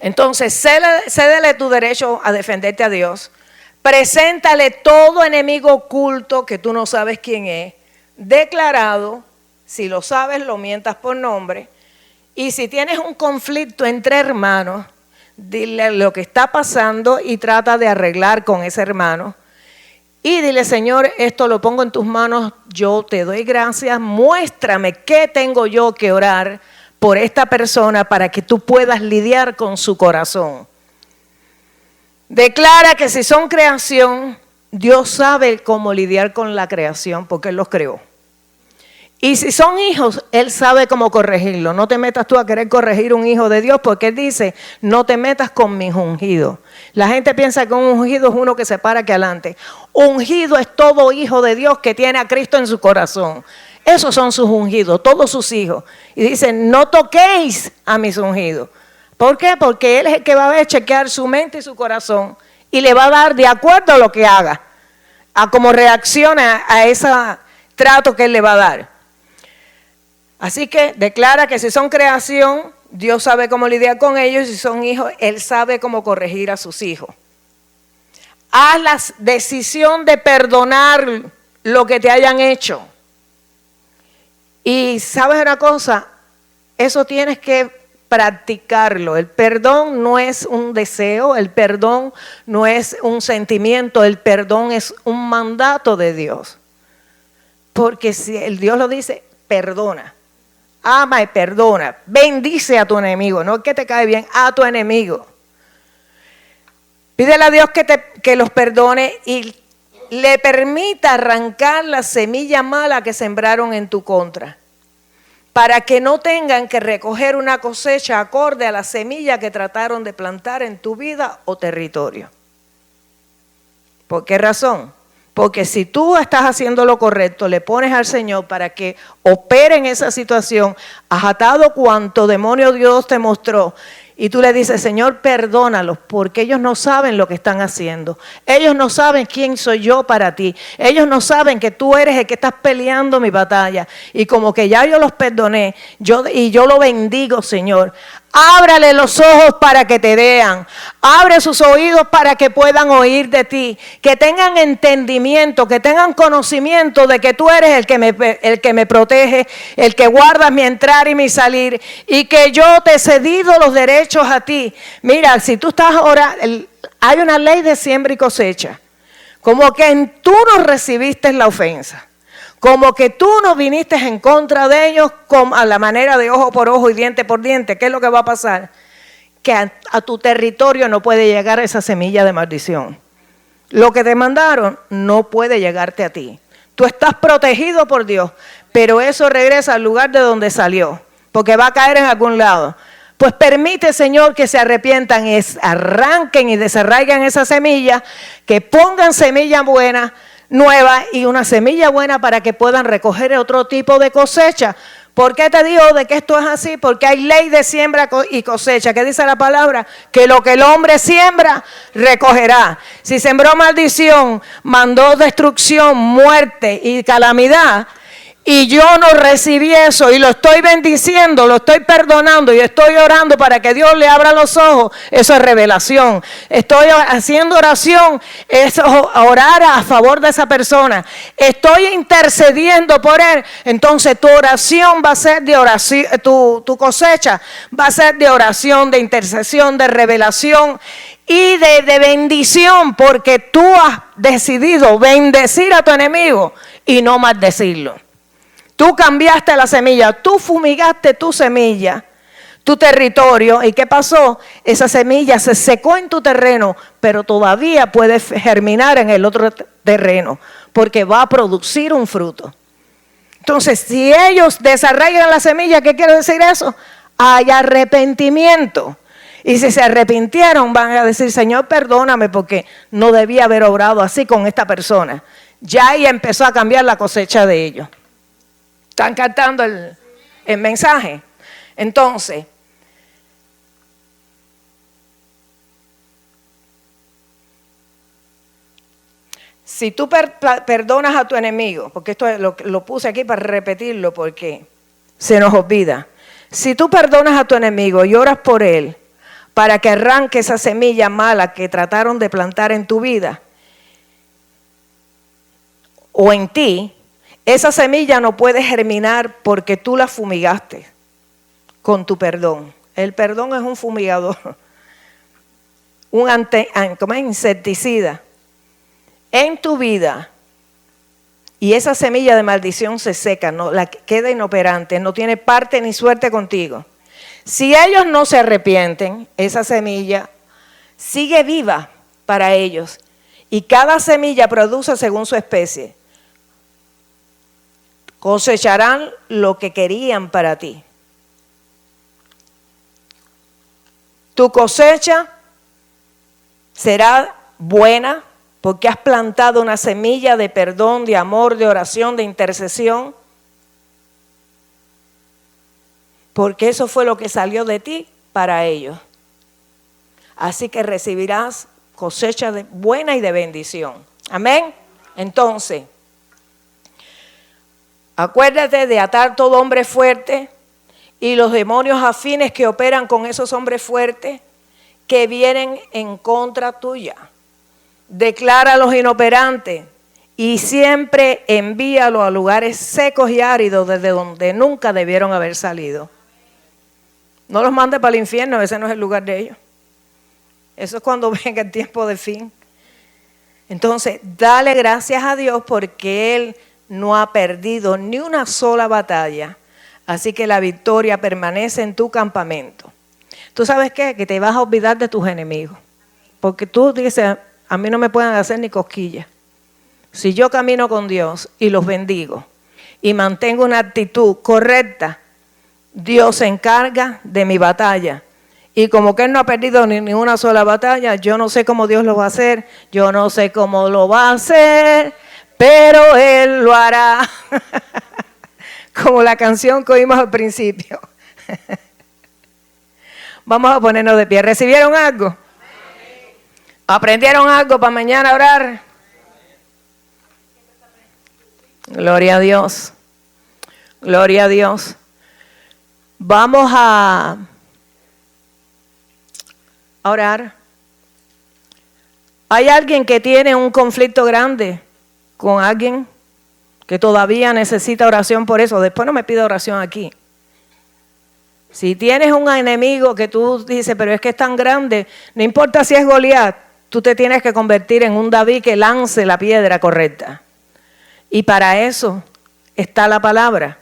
Entonces, cédele tu derecho a defenderte a Dios. Preséntale todo enemigo oculto que tú no sabes quién es, declarado. Si lo sabes, lo mientas por nombre. Y si tienes un conflicto entre hermanos, dile lo que está pasando y trata de arreglar con ese hermano. Y dile, Señor, esto lo pongo en tus manos, yo te doy gracias, muéstrame qué tengo yo que orar por esta persona para que tú puedas lidiar con su corazón. Declara que si son creación, Dios sabe cómo lidiar con la creación porque Él los creó. Y si son hijos, Él sabe cómo corregirlo. No te metas tú a querer corregir un hijo de Dios porque Él dice, no te metas con mis ungidos. La gente piensa que un ungido es uno que se para aquí adelante. Ungido es todo hijo de Dios que tiene a Cristo en su corazón. Esos son sus ungidos, todos sus hijos. Y dicen, no toquéis a mis ungidos. ¿Por qué? Porque Él es el que va a chequear su mente y su corazón y le va a dar de acuerdo a lo que haga, a cómo reacciona a ese trato que Él le va a dar. Así que declara que si son creación, Dios sabe cómo lidiar con ellos. Si son hijos, Él sabe cómo corregir a sus hijos. Haz la decisión de perdonar lo que te hayan hecho. Y ¿sabes una cosa? Eso tienes que practicarlo. El perdón no es un deseo, el perdón no es un sentimiento, el perdón es un mandato de Dios. Porque si el Dios lo dice, perdona. Ama y perdona. Bendice a tu enemigo. No es que te cae bien, a tu enemigo. Pídele a Dios que los perdone y le permita arrancar la semilla mala que sembraron en tu contra. Para que no tengan que recoger una cosecha acorde a la semilla que trataron de plantar en tu vida o territorio. ¿Por qué razón? Porque si tú estás haciendo lo correcto, le pones al Señor para que opere en esa situación, has atado cuanto demonio Dios te mostró, y tú le dices, Señor, perdónalos, porque ellos no saben lo que están haciendo. Ellos no saben quién soy yo para ti. Ellos no saben que tú eres el que estás peleando mi batalla. Y como que ya yo los perdoné, yo lo bendigo, Señor. Ábrale los ojos para que te vean. Abre sus oídos para que puedan oír de ti. Que tengan entendimiento, que tengan conocimiento de que tú eres el que me protege, el que guarda mi entrar y mi salir. Y que yo te he cedido los derechos a ti. Mira, si tú estás ahora, hay una ley de siembra y cosecha. Como que tú no recibiste la ofensa. Como que tú no viniste en contra de ellos a la manera de ojo por ojo y diente por diente. ¿Qué es lo que va a pasar? Que a tu territorio no puede llegar esa semilla de maldición. Lo que te mandaron no puede llegarte a ti. Tú estás protegido por Dios, pero eso regresa al lugar de donde salió, porque va a caer en algún lado. Pues permite, Señor, que se arrepientan, arranquen y desarraigan esa semilla, que pongan semilla buena, nueva y una semilla buena para que puedan recoger otro tipo de cosecha. ¿Por qué te digo de que esto es así? Porque hay ley de siembra y cosecha. ¿Qué dice la palabra? Que lo que el hombre siembra, recogerá. Si sembró maldición, mandó destrucción, muerte y calamidad, y yo no recibí eso y lo estoy bendiciendo, lo estoy perdonando y estoy orando para que Dios le abra los ojos, eso es revelación. Estoy haciendo oración, es orar a favor de esa persona. Estoy intercediendo por él, entonces tu oración va a ser de oración, tu cosecha va a ser de oración, de intercesión, de revelación y de bendición, porque tú has decidido bendecir a tu enemigo y no maldecirlo. Tú cambiaste la semilla, tú fumigaste tu semilla, tu territorio. ¿Y qué pasó? Esa semilla se secó en tu terreno, pero todavía puede germinar en el otro terreno, porque va a producir un fruto. Entonces, si ellos desarraigan la semilla, ¿qué quiere decir eso? Hay arrepentimiento. Y si se arrepintieron, van a decir, Señor, perdóname porque no debía haber obrado así con esta persona. Ya ahí empezó a cambiar la cosecha de ellos. ¿Están captando el mensaje? Entonces, si tú perdonas a tu enemigo, porque esto lo puse aquí para repetirlo porque se nos olvida. Si tú perdonas a tu enemigo y oras por él para que arranque esa semilla mala que trataron de plantar en tu vida o en ti, esa semilla no puede germinar porque tú la fumigaste con tu perdón. El perdón es un fumigador, un insecticida en tu vida. Y esa semilla de maldición se seca, no, la queda inoperante, no tiene parte ni suerte contigo. Si ellos no se arrepienten, esa semilla sigue viva para ellos. y cada semilla produce según su especie. Cosecharán lo que querían para ti. Tu cosecha será buena porque has plantado una semilla de perdón, de amor, de oración, de intercesión. Porque eso fue lo que salió de ti para ellos. Así que recibirás cosecha buena y de bendición. Amén. Entonces, acuérdate de atar todo hombre fuerte y los demonios afines que operan con esos hombres fuertes que vienen en contra tuya. Declara a los inoperantes y siempre envíalos a lugares secos y áridos desde donde nunca debieron haber salido. No los mandes para el infierno, ese no es el lugar de ellos. Eso es cuando venga el tiempo de fin. Entonces, dale gracias a Dios porque Él no ha perdido ni una sola batalla. Así que la victoria permanece en tu campamento. ¿Tú sabes qué? Que te vas a olvidar de tus enemigos. Porque tú dices, a mí no me pueden hacer ni cosquillas. Si yo camino con Dios y los bendigo y mantengo una actitud correcta, Dios se encarga de mi batalla. Y como que Él no ha perdido ni una sola batalla, yo no sé cómo Dios lo va a hacer, yo no sé cómo lo va a hacer, pero Él lo hará. Como la canción que oímos al principio. Vamos a ponernos de pie. ¿Recibieron algo? ¿Aprendieron algo para mañana orar? Gloria a Dios. Gloria a Dios. Vamos a orar. ¿Hay alguien que tiene un conflicto grande con alguien que todavía necesita oración por eso? Después no me pida oración aquí. Si tienes un enemigo que tú dices, pero es que es tan grande, no importa si es Goliat, tú te tienes que convertir en un David que lance la piedra correcta. Y para eso está la palabra.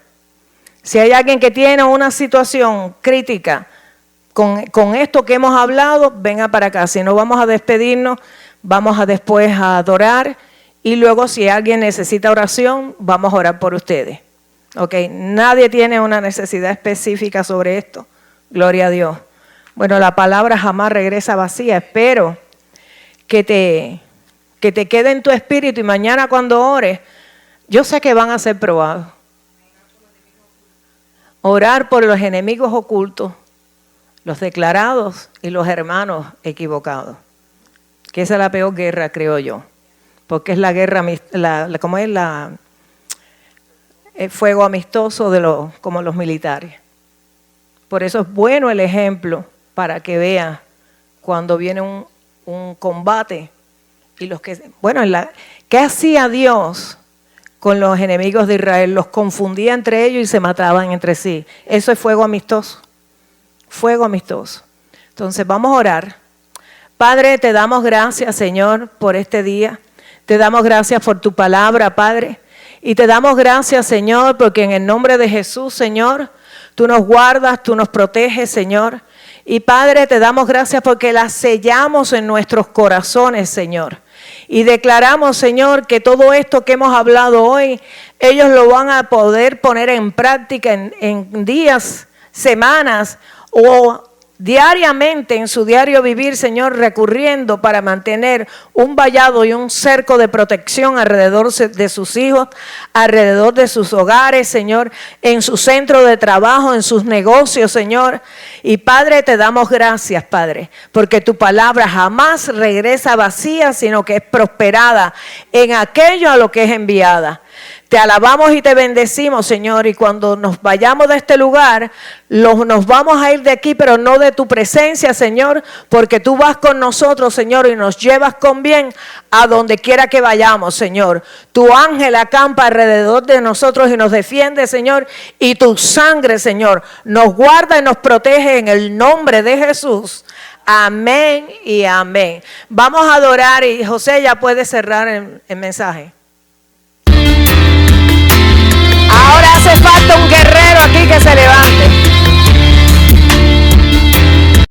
Si hay alguien que tiene una situación crítica con esto que hemos hablado, venga para acá. Si no, vamos a despedirnos, vamos a después a adorar y luego si alguien necesita oración, vamos a orar por ustedes. Ok, nadie tiene una necesidad específica sobre esto. Gloria a Dios. Bueno, la palabra jamás regresa vacía. Espero que te quede en tu espíritu y mañana cuando ores, yo sé que van a ser probados. Orar por los enemigos ocultos, los declarados y los hermanos equivocados. Que esa es la peor guerra, creo yo. Porque es la guerra, ¿cómo es el fuego amistoso como los militares? Por eso es bueno el ejemplo para que vean cuando viene un combate y los que, bueno, ¿qué hacía Dios con los enemigos de Israel? Los confundía entre ellos y se mataban entre sí. Eso es fuego amistoso. Fuego amistoso. Entonces vamos a orar. Padre, te damos gracias, Señor, por este día. Te damos gracias por tu palabra, Padre. Y te damos gracias, Señor, porque en el nombre de Jesús, Señor, tú nos guardas, tú nos proteges, Señor. Y Padre, te damos gracias porque la sellamos en nuestros corazones, Señor. Y declaramos, Señor, que todo esto que hemos hablado hoy, ellos lo van a poder poner en práctica en días, semanas o diariamente en su diario vivir, Señor, recurriendo para mantener un vallado y un cerco de protección alrededor de sus hijos, alrededor de sus hogares, Señor, en su centro de trabajo, en sus negocios, Señor. Y Padre, te damos gracias, Padre, porque tu palabra jamás regresa vacía, sino que es prosperada en aquello a lo que es enviada. Te alabamos y te bendecimos, Señor, y cuando nos vayamos de este lugar, nos vamos a ir de aquí, pero no de tu presencia, Señor, porque tú vas con nosotros, Señor, y nos llevas con bien a donde quiera que vayamos, Señor. Tu ángel acampa alrededor de nosotros y nos defiende, Señor, y tu sangre, Señor, nos guarda y nos protege en el nombre de Jesús. Amén y amén. Vamos a adorar y José ya puede cerrar el mensaje. Ahora hace falta un guerrero aquí que se levante.